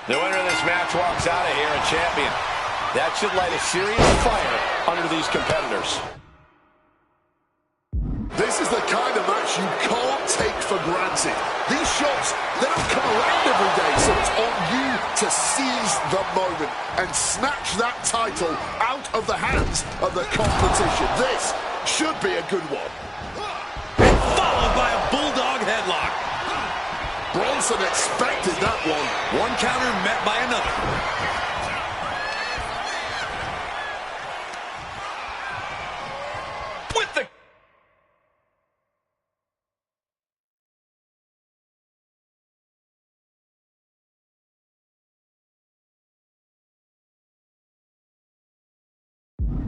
The winner of this match walks out of here a champion. That should light a serious fire under these competitors. This is the kind of match you can't take for granted. These shots, they don't come around every day, so it's on you to seize the moment and snatch that title out of the hands of the competition. This should be a good one. Followed by a bulldog headlock. Bronson expected that one. One counter met by another. With the...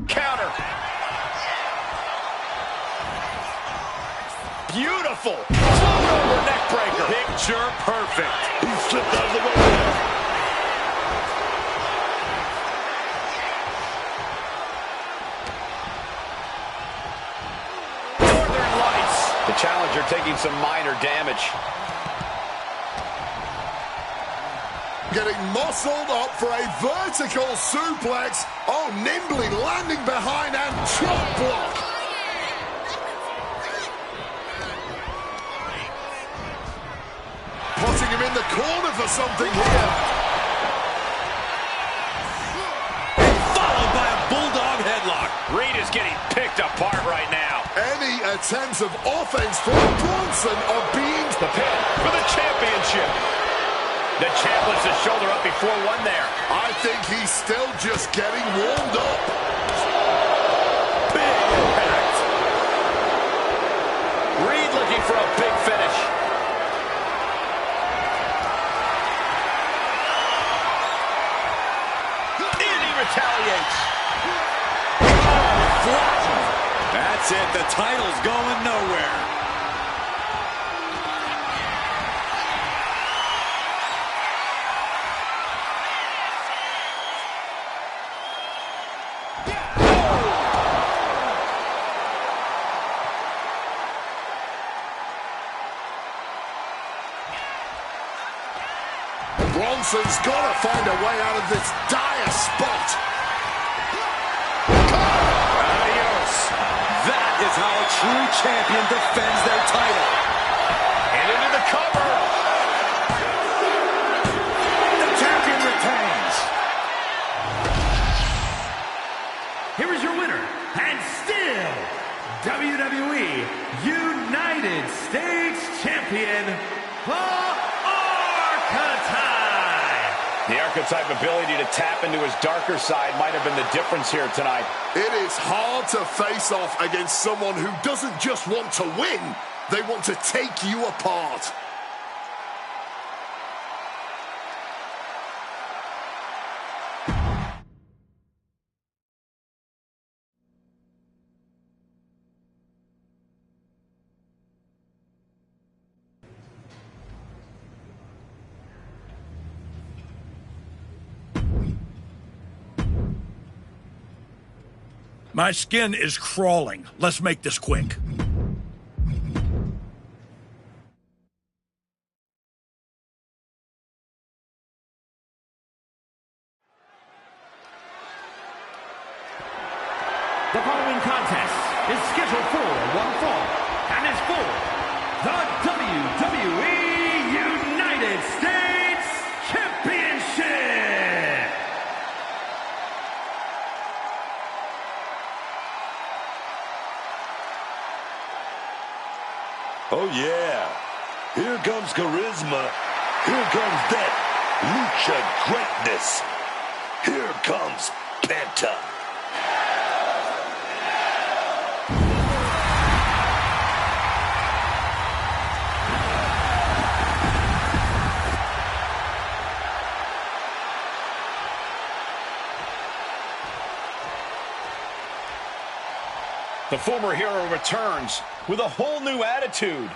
Counter. Beautiful. Over neck breaker. Picture perfect. He slipped out of the way there. Northern Lights. The challenger taking some minor damage. Getting muscled up for a vertical suplex. Oh, nimbly landing behind and chop block. Putting him in the corner for something here. Followed by a bulldog headlock. Reed is getting picked apart right now. Any attempts of offense from Bronson are being... The pin for the championship. The champ lifts his shoulder up before one there. I think he's still just getting warmed up. Big impact. Reed looking for a big finish. And he retaliates. That's it. The title's going nowhere. Morrison's got to find a way out of this dire spot. Adios. That is how a true champion defends their title. And into the cover. The champion retains. Here is your winner, and still WWE United States Champion, the Archetype. The Archetype ability to tap into his darker side might have been the difference here tonight. It is hard to face off against someone who doesn't just want to win, they want to take you apart. My skin is crawling. Let's make this quick. The following contest is scheduled for one fall and is for the WWE United States Championship. Oh, yeah. Here comes charisma. Here comes that lucha greatness. Here comes Penta. The former hero returns with a whole new attitude.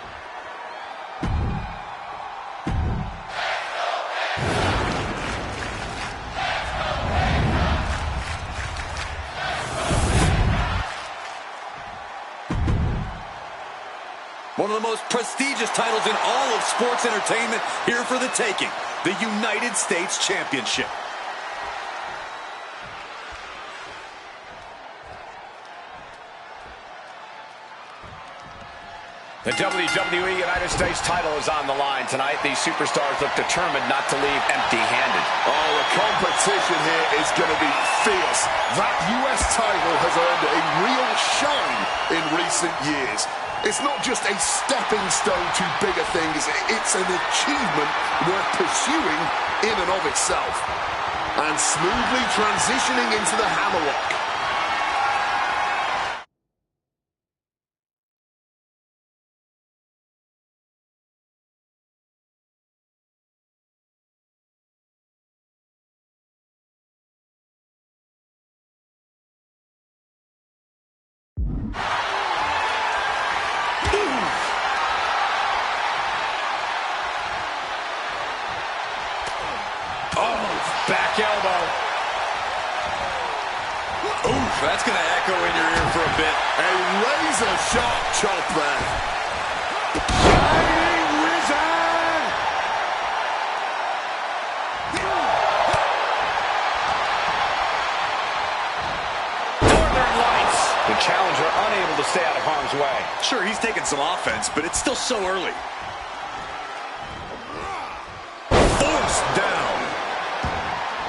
One of the most prestigious titles in all of sports entertainment, here for the taking, the United States Championship. The WWE United States title is on the line tonight. These superstars look determined not to leave empty-handed. Oh, the competition here is going to be fierce. That US title has earned a real shine in recent years. It's not just a stepping stone to bigger things. It's an achievement worth pursuing in and of itself. And smoothly transitioning into the hammerlock. Back elbow. Oof, that's going to echo in your ear for a bit. A razor-sharp chop there. Shining Wizard! Northern Lights. The challenger unable to stay out of harm's way. Sure, he's taking some offense, but it's still so early. Forced down.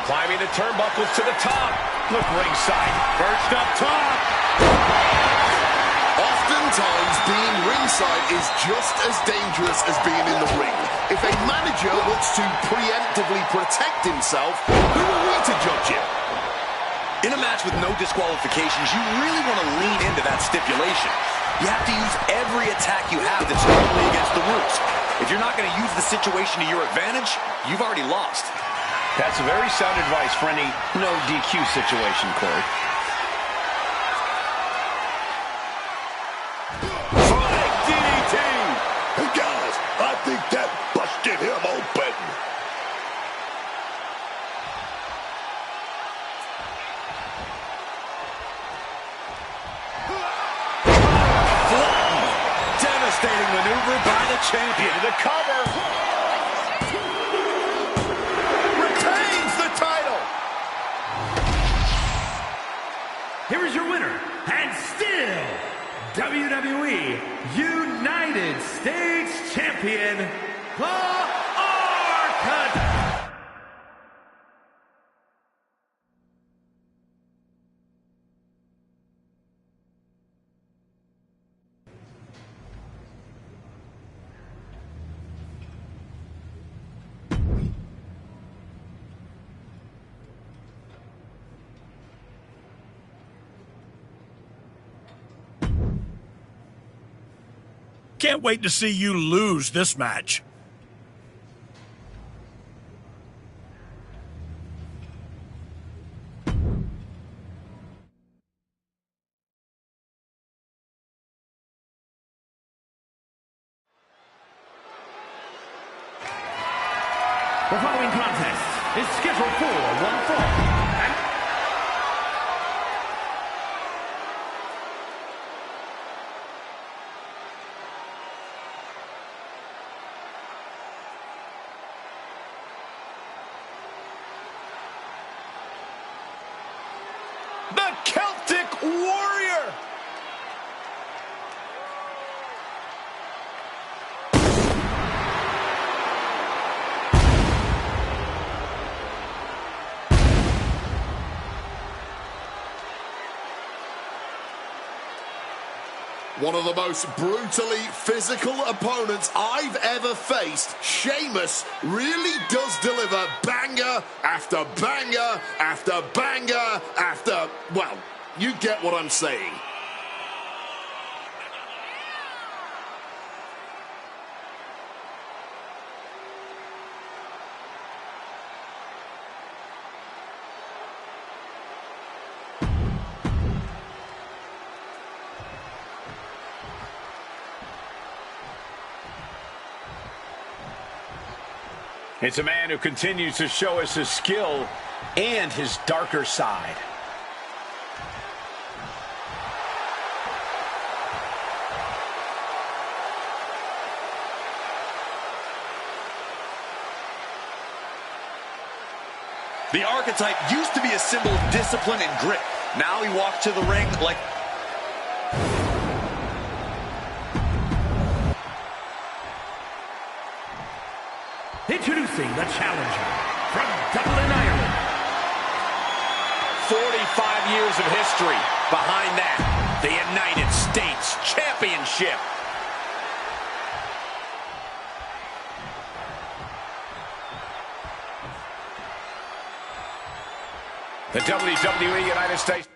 Climbing the turnbuckles to the top. Look ringside. Perched up top. Oftentimes, being ringside is just as dangerous as being in the ring. If a manager wants to preemptively protect himself, who are we to judge him? In a match with no disqualifications, you really want to lean into that stipulation. You have to use every attack you have that's normally against the rules. If you're not going to use the situation to your advantage, you've already lost. That's very sound advice for any no DQ situation, Corey. Flying DDT! Hey, guys, I think that busted him open. Devastating maneuver by the champion. The cover. here is your winner, and still WWE United States Champion, the Architect. Can't wait to see you lose this match. The following contest is scheduled for one fall. The Celtic Warrior. One of the most brutally physical opponents I've ever faced. Sheamus really does deliver banger after banger after banger after... Well, you get what I'm saying. It's a man who continues to show us his skill and his darker side. The Archetype used to be a symbol of discipline and grit. Now he walks to the ring like... Introducing the challenger from Dublin, Ireland. 45 years of history. Behind that, the United States Championship. The WWE United States.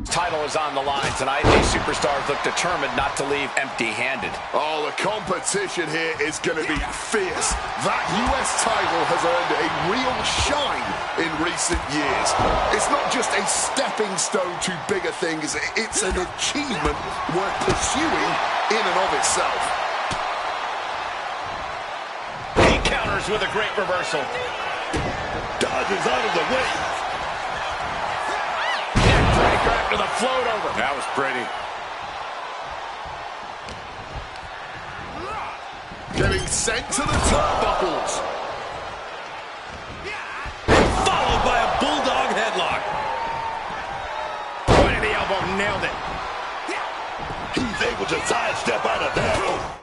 Title is on the line tonight. These superstars look determined not to leave empty-handed. Oh, the competition here is going to be fierce. That US title has earned a real shine in recent years. It's not just a stepping stone to bigger things. It's an achievement worth pursuing in and of itself. He counters with a great reversal. Dodges out of the way. After the float over. That was pretty. Getting sent to the turnbuckles. Followed by a bulldog headlock. Right in the elbow, nailed it. He's able to sidestep out of that.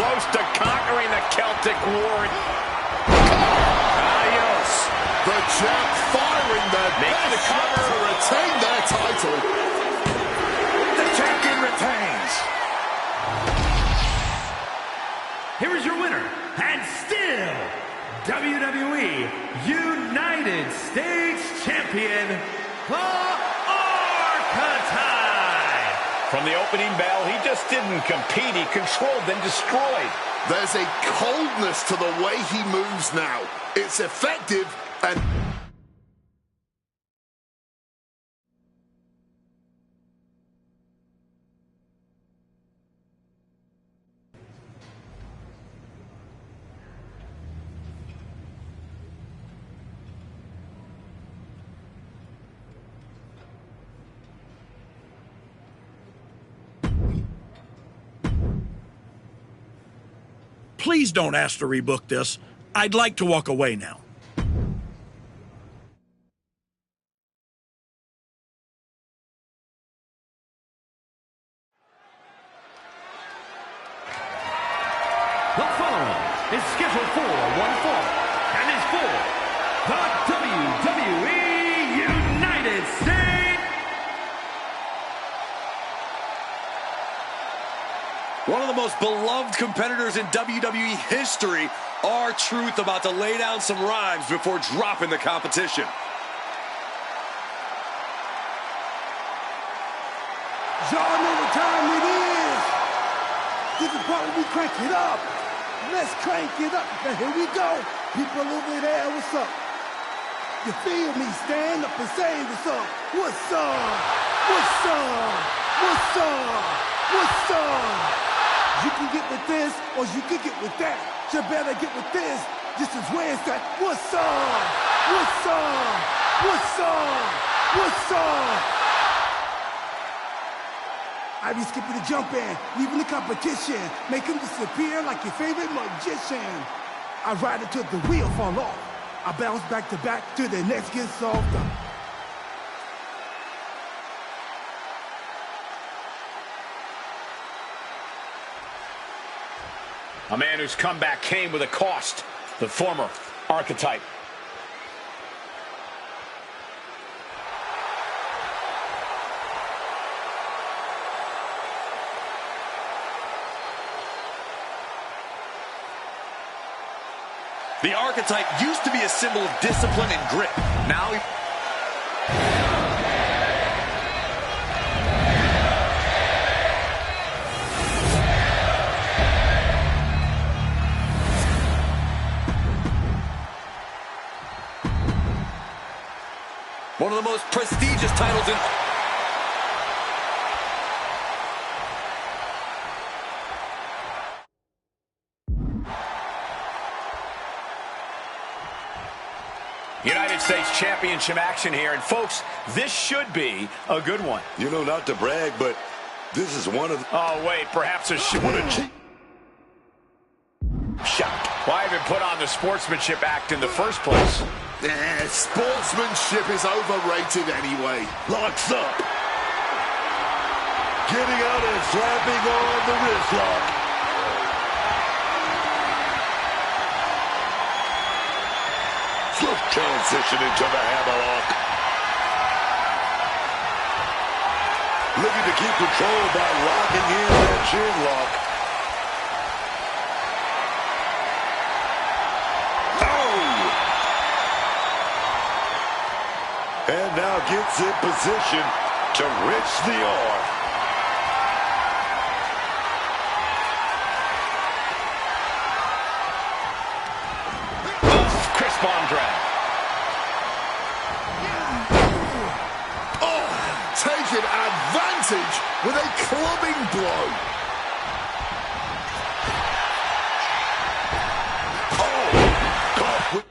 close to conquering the Celtic War. Adios. The champ firing their best shot to retain their title. The champion retains. Here is your winner, and still WWE United States Champion, the Archetype. From the opening bell, he just didn't compete. He controlled and destroyed. There's a coldness to the way he moves now. It's effective and... Please don't ask to rebook this. I'd like to walk away now. The following is scheduled for one fall and is for the WWE United States. One of the most beloved competitors in WWE history, R-Truth about to lay down some rhymes before dropping the competition. Y'all know what time it is. This is part where we crank it up. Let's crank it up. Now here we go. People over there, what's up? You feel me? Stand up and say what's up. What's up? What's up? What's up? What's up? You can get with this, or you can get with that. You better get with this. This is where it's at. What's up? What's up? What's up? What's up? I be skipping the jump in, leaving the competition, make him disappear like your favorite magician. I ride it till the wheel fall off. I bounce back to back till the next gets solved up. A man whose comeback came with a cost. The former Archetype. The Archetype used to be a symbol of discipline and grit. Now he... One of the most prestigious titles in... United States Championship action here. And folks, this should be a good one. You know, not to brag, but this is one of the... Oh, wait, perhaps a shot. Why even put on the sportsmanship act in the first place? Sportsmanship is overrated anyway. Locks up. Getting out and slapping on the wrist lock. Swift transition into the hammerlock. Looking to keep control by locking in that chin lock. And now gets in position to reach the arm. Crisp arm drag. Oh, taking advantage with a clubbing blow. Oh, caught with...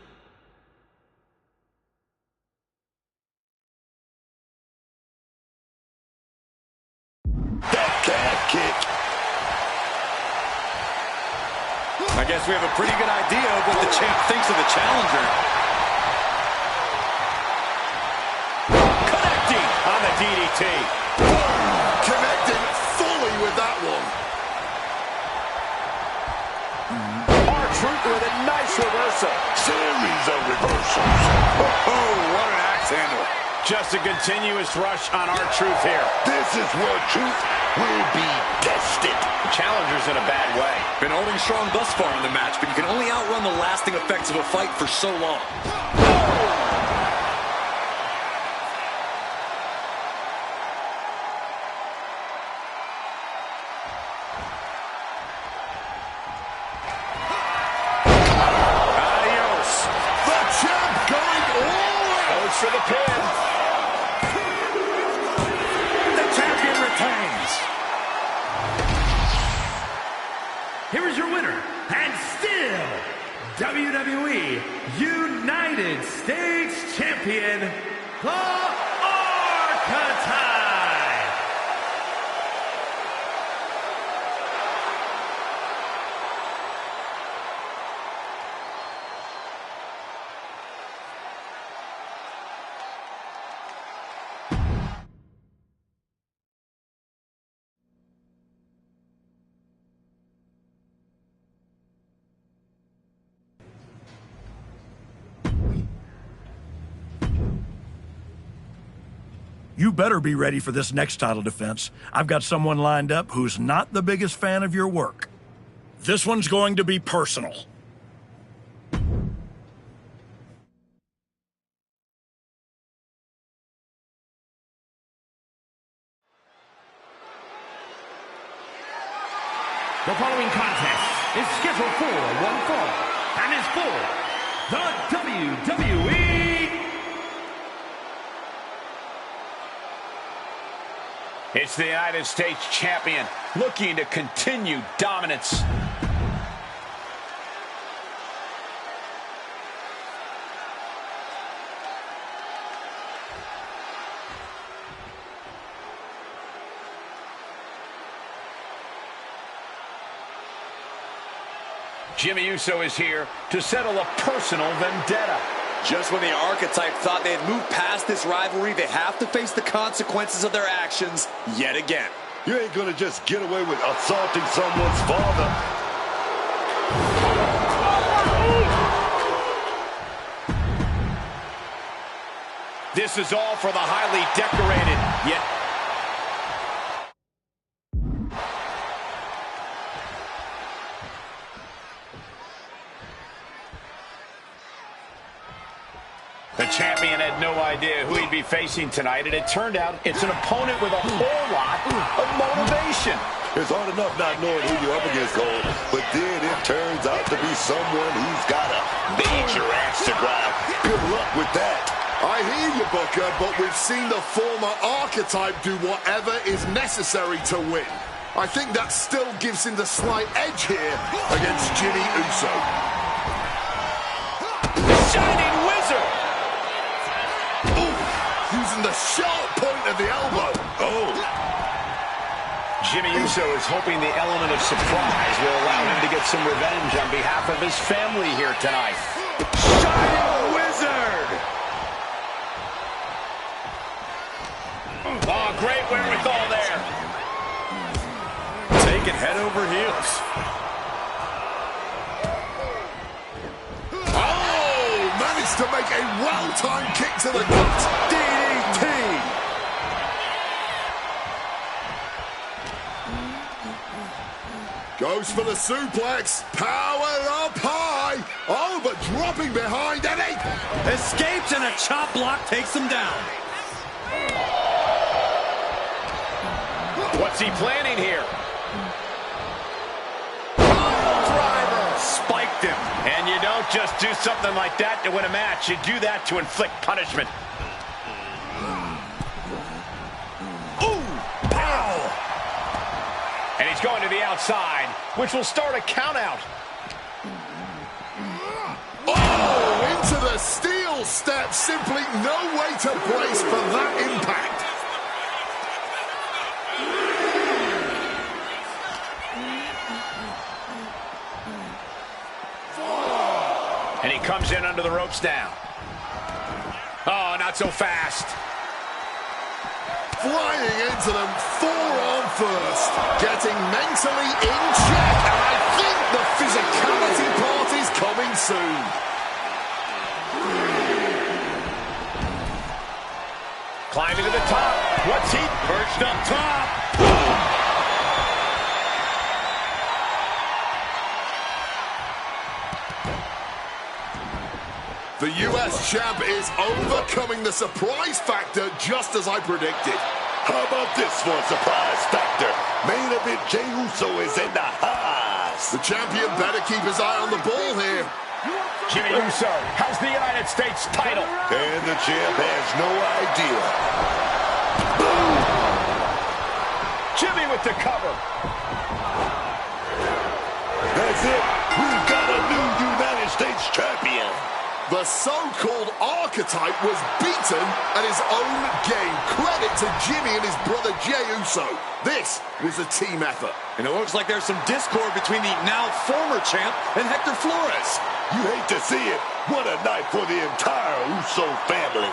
I guess we have a pretty good idea of what the champ thinks of the challenger. Connecting on the DDT. Connecting fully with that one. Truth with a nice reversal. Series of reversals. Oh, what an axe handle. Just a continuous rush on R-Truth here. This is where Truth will be tested. Challenger's in a bad way. Been holding strong thus far in the match, but you can only outrun the lasting effects of a fight for so long. Adios. The champ going all out. Goes for the pin. The champion retains. Here is your winner, and still WWE United States Champion, the Archetype. You better be ready for this next title defense. I've got someone lined up who's not the biggest fan of your work. This one's going to be personal. The following contest is scheduled for one fall and is for the WWE. It's the United States Champion looking to continue dominance. Jimmy Uso is here to settle a personal vendetta. Just when the Archetype thought they had moved past this rivalry, they have to face the consequences of their actions yet again. You ain't gonna just get away with assaulting someone's father. This is all for the highly decorated, yet the champion had no idea who he'd be facing tonight, and it turned out it's an opponent with a whole lot of motivation. It's hard enough not knowing who you're up against, Cole, but then it turns out to be someone who's got a major axe to grind. Good luck with that. I hear you, Booker, but we've seen the former Archetype do whatever is necessary to win. I think that still gives him the slight edge here against Jimmy Uso. Shining Wizard! Using the sharp point of the elbow. Oh. Jimmy Uso is hoping the element of surprise will allow him to get some revenge on behalf of his family here tonight. Shining Wizard! Oh, great wherewithal there. Taking head over heels. Oh, managed to make a well-timed kick to the gut. DDT. Goes for the suplex. Power up high. Oh, but dropping behind Eddie. Escapes and a chop block takes him down. What's he planning here? Driver spiked him. And you don't just do something like that to win a match. You do that to inflict punishment. Ooh! Pow! And he's going to the outside, which will start a count-out. Oh, into the steel step. Simply no way to brace for that impact. And he comes in under the ropes now. Oh, not so fast. Flying into them, forearm first. Getting mentally in check. And I think the physicality part soon. Climbing to the top. What's he perched up top? The US champ is overcoming the surprise factor just as I predicted. How about this for a surprise factor? Main event Jey Uso is in the house. The champion better keep his eye on the ball here. Jimmy Uso has the United States title. And the champ has no idea. Jimmy with the cover. That's it. We've got a new United States champion. The so-called archetype was beaten at his own game. Credit to Jimmy and his brother Jey Uso. This was a team effort. And it looks like there's some discord between the now former champ and Hector Flores. You hate to see it. What a night for the entire Uso family.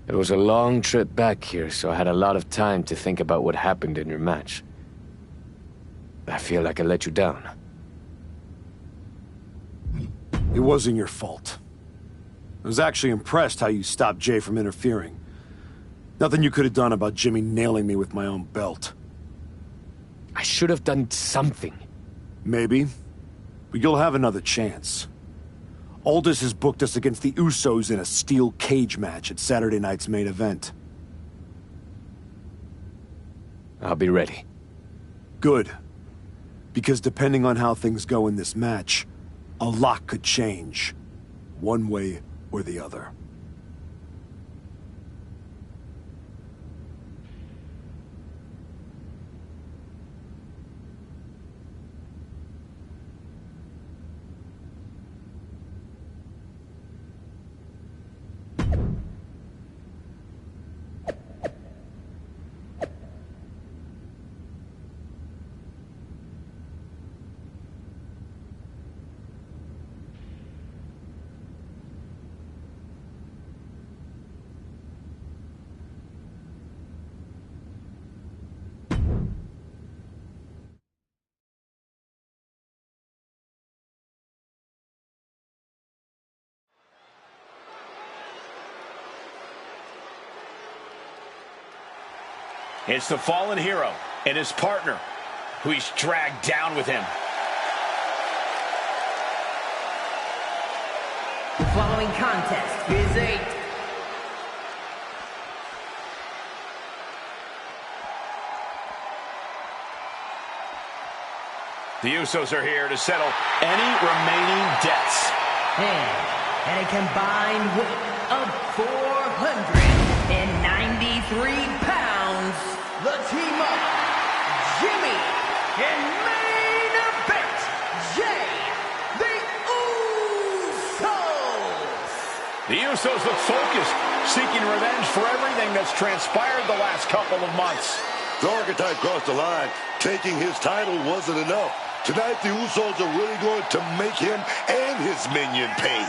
It was a long trip back here, so I had a lot of time to think about what happened in your match. I feel like I let you down. It wasn't your fault. I was actually impressed how you stopped Jay from interfering. Nothing you could have done about Jimmy nailing me with my own belt. I should have done something. Maybe. But you'll have another chance. Aldis has booked us against the Usos in a steel cage match at Saturday night's main event. I'll be ready. Good. Because depending on how things go in this match, a lot could change. One way or the other. It's the fallen hero and his partner who he's dragged down with him. The following contest is a... The Usos are here to settle any remaining debts. And a combined weight of 493 pounds, the team up, Jimmy, and main event, Jey, the Usos. The Usos look focused, seeking revenge for everything that's transpired the last couple of months. The archetype crossed the line. Taking his title wasn't enough. Tonight, the Usos are really going to make him and his minion pay.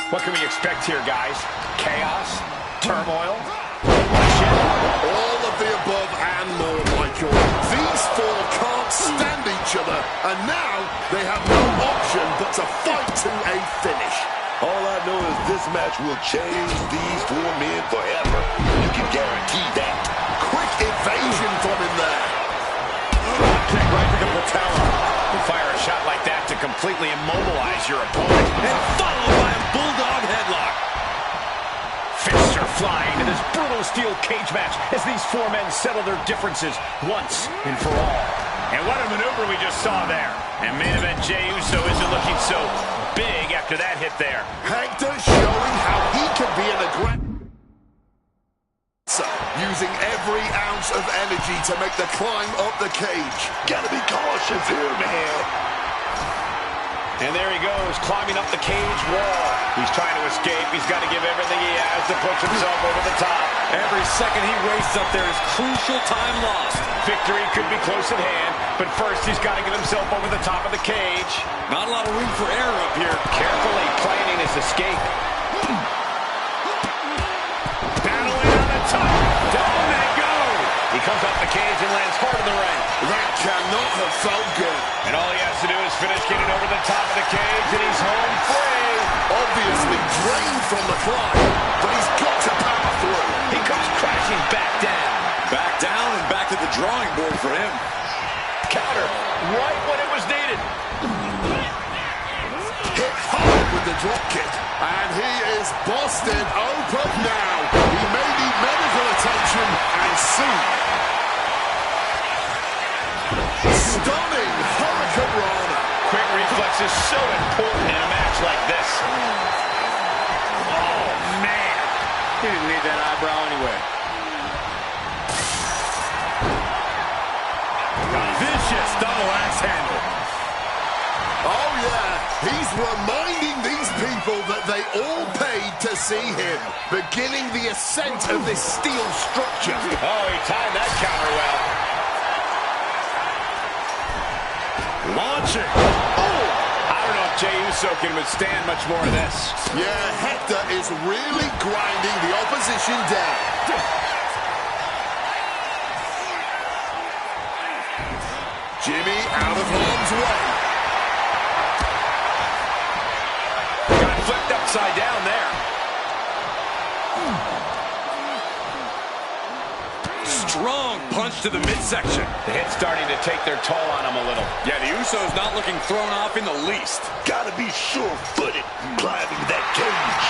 What can we expect here, guys? Chaos? Turmoil? All of the above and more, Michael. These four can't stand each other, and now they have no option but to fight to a finish. All I know is this match will change these four men forever. You can guarantee that. Quick evasion from him there. Kick right to the patella. You fire a shot like that to completely immobilize your opponent. And followed by a bulldog headlock. They're flying to this brutal steel cage match as these four men settle their differences once and for all. And what a maneuver we just saw there. And main event Jey Uso isn't looking so big after that hit there. Hector showing how he can be an aggressor, using every ounce of energy to make the climb up the cage. Gotta be cautious here, man. And there he goes, climbing up the cage wall. He's trying to escape. He's got to give everything he has to push himself over the top. Every second he wastes up there is crucial time lost. Victory could be close at hand, but first he's got to get himself over the top of the cage. Not a lot of room for error up here. Carefully planning his escape. Battling on the top. Down they go. He comes off the cage and lands hard in the ring. That cannot have felt good. And all he has to do is finish getting over the top of the cage, and he's home free. Obviously drained from the climb, but he's got to power through. He comes crashing back down. Back down and back to the drawing board for him. Counter right when it was needed. Hit hard with the drop kick. And he is busted open now. He may need medical attention and soon. Stunning Hurricane Rana. Quick reflex is so important in a match like this. Oh, man. He didn't need that eyebrow anyway. Vicious double axe handle. Oh, yeah. He's reminding these people that they all paid to see him, beginning the ascent of this steel structure. Oh, he timed that counter well. Launching. Oh! I don't know if Jey Uso can withstand much more of this. Yeah, Hector is really grinding the opposition down. Jimmy out of harm's way. Got flipped upside down there. Strong punch to the midsection. The hit's starting to take their toll on him a little. Yeah, the Usos not looking thrown off in the least. Gotta be sure-footed climbing that cage.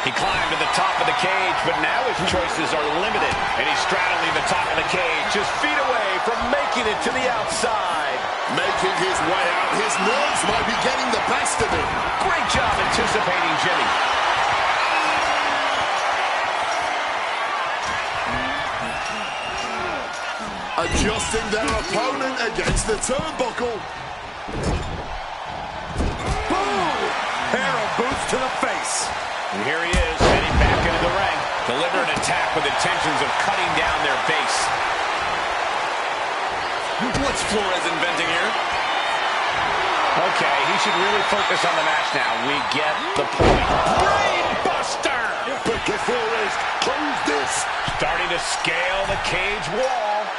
He climbed to the top of the cage, but now his choices are limited. And he's straddling the top of the cage, just feet away from making it to the outside. Making his way out, his nerves might be getting the best of him. Great job anticipating Jimmy. Adjusting their opponent against the turnbuckle. Boom! Pair of boots to the face. And here he is, heading back into the ring. Deliver an attack with intentions of cutting down their base. What's Flores inventing here? Okay, he should really focus on the match now. We get the point. Brain buster! But can Flores close this? Starting to scale the cage wall.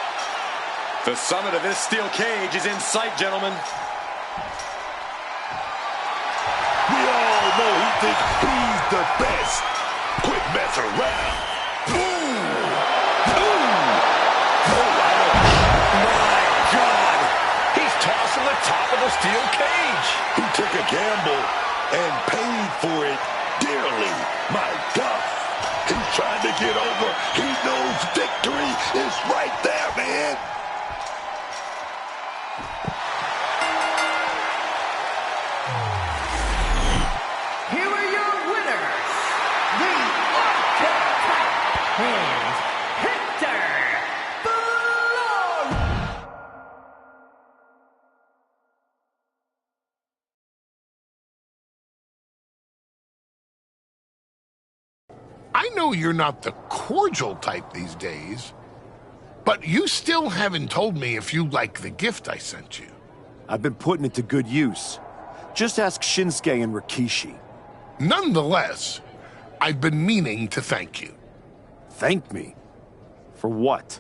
The summit of this steel cage is in sight, gentlemen. We all know he thinks he's the best. Quit messing around. Boom! Boom! Oh, my God! He's tossing the top of the steel cage. He took a gamble and paid for it dearly. My God! He's trying to get over. He knows victory is right there, man. I know you're not the cordial type these days, but you still haven't told me if you like the gift I sent you. I've been putting it to good use. Just ask Shinsuke and Rikishi. Nonetheless, I've been meaning to thank you. Thank me? For what?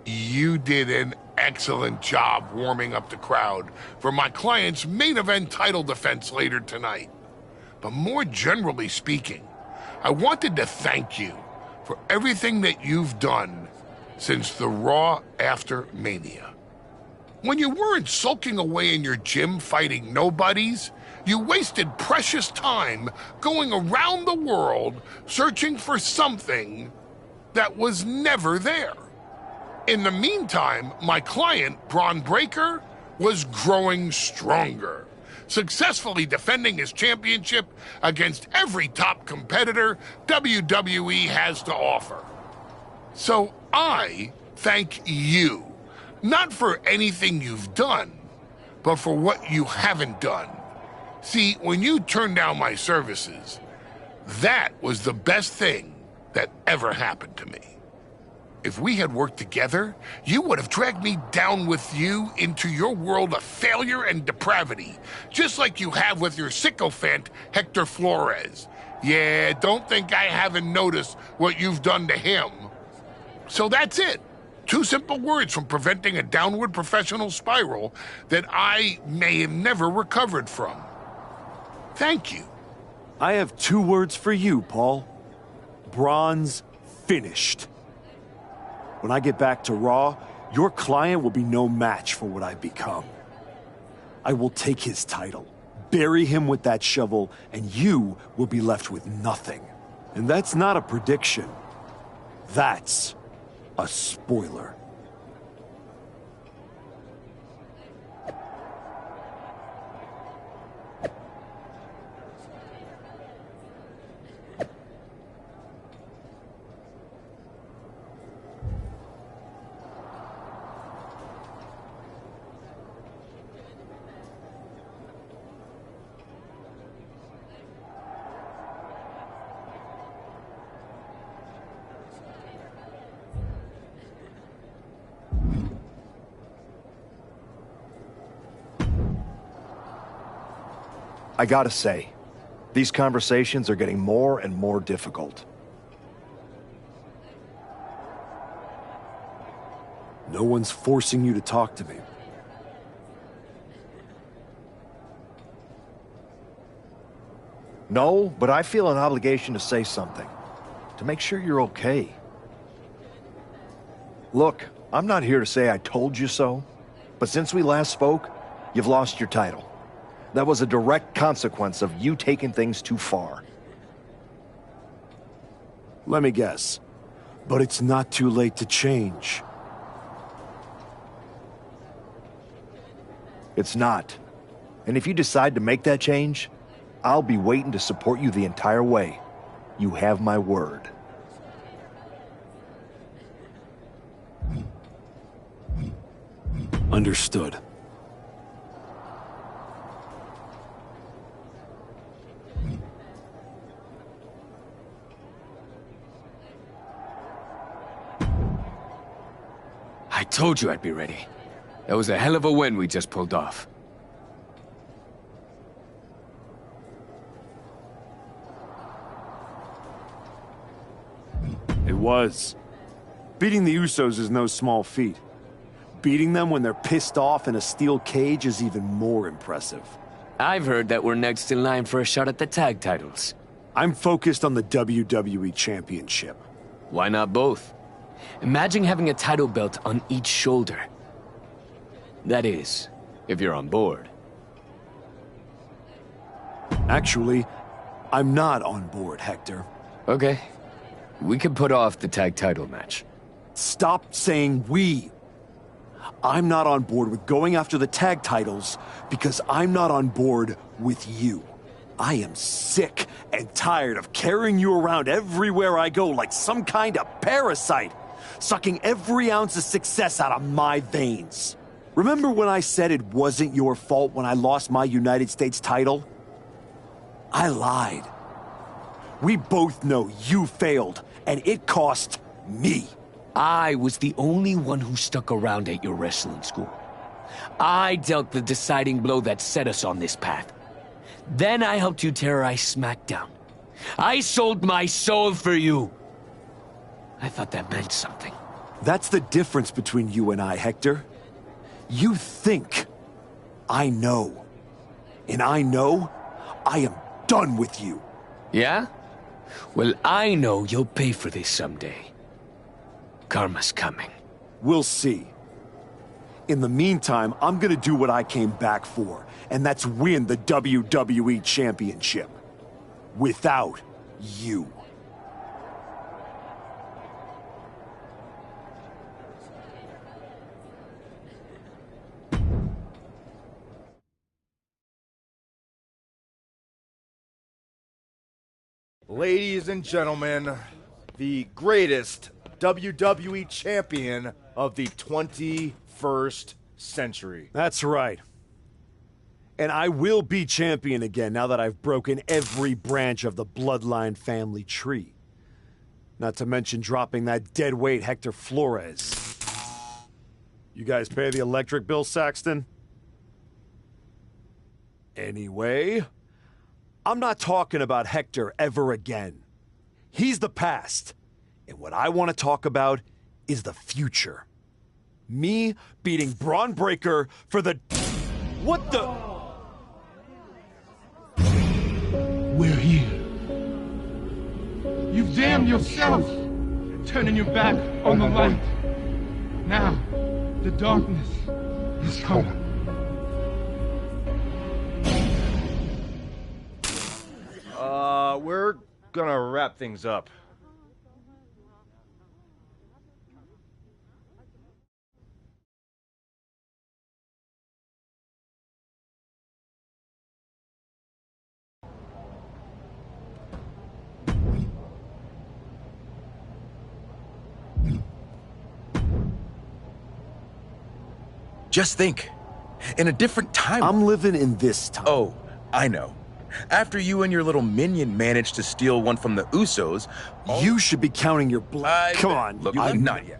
You did an excellent job warming up the crowd for my client's main event title defense later tonight. But more generally speaking, I wanted to thank you for everything that you've done since the Raw after Mania. When you weren't sulking away in your gym fighting nobodies, you wasted precious time going around the world searching for something that was never there. In the meantime, my client, Braun Breaker, was growing stronger, successfully defending his championship against every top competitor WWE has to offer. So I thank you, not for anything you've done, but for what you haven't done. See, when you turned down my services, that was the best thing that ever happened to me. If we had worked together, you would have dragged me down with you into your world of failure and depravity, just like you have with your sycophant, Hector Flores. Yeah, don't think I haven't noticed what you've done to him. So that's it. 2 simple words from preventing a downward professional spiral that I may have never recovered from. Thank you. I have 2 words for you, Paul. Braun's finished. When I get back to Raw, your client will be no match for what I've become. I will take his title, bury him with that shovel, and you will be left with nothing. And that's not a prediction. That's a spoiler. I gotta say, these conversations are getting more and more difficult. No one's forcing you to talk to me. No, but I feel an obligation to say something. To make sure you're okay. Look, I'm not here to say I told you so, but since we last spoke, you've lost your title. That was a direct consequence of you taking things too far. Let me guess. But it's not too late to change. It's not. And if you decide to make that change, I'll be waiting to support you the entire way. You have my word. Understood. I told you I'd be ready. That was a hell of a win we just pulled off. It was. Beating the Usos is no small feat. Beating them when they're pissed off in a steel cage is even more impressive. I've heard that we're next in line for a shot at the tag titles. I'm focused on the WWE Championship. Why not both? Imagine having a title belt on each shoulder. That is, if you're on board. Actually, I'm not on board, Hector. Okay. We can put off the tag title match. Stop saying we. I'm not on board with going after the tag titles because I'm not on board with you. I am sick and tired of carrying you around everywhere I go like some kind of parasite, sucking every ounce of success out of my veins. Remember when I said it wasn't your fault when I lost my United States title? I lied. We both know you failed, and it cost me. I was the only one who stuck around at your wrestling school. I dealt the deciding blow that set us on this path. Then I helped you terrorize SmackDown. I sold my soul for you. I thought that meant something. That's the difference between you and I, Hector. You think I know. And I know I am done with you. Yeah? Well, I know you'll pay for this someday. Karma's coming. We'll see. In the meantime, I'm gonna do what I came back for, and that's win the WWE Championship. Without you. Ladies and gentlemen, the greatest WWE champion of the 21st century. That's right. And I will be champion again now that I've broken every branch of the Bloodline family tree. Not to mention dropping that deadweight Hector Flores. You guys pay the electric bill, Saxton? Anyway, I'm not talking about Hector ever again. He's the past. And what I want to talk about is the future. Me beating Braun Breaker for the... What the... We're here. You've damned yourself, turning your back on the light. Now, the darkness is coming. We're gonna wrap things up. Just think, in a different time... I'm living in this time. Oh, I know. After you and your little minion managed to steal one from the Usos... You should be counting your blood. Come on. Look, I'm not yet.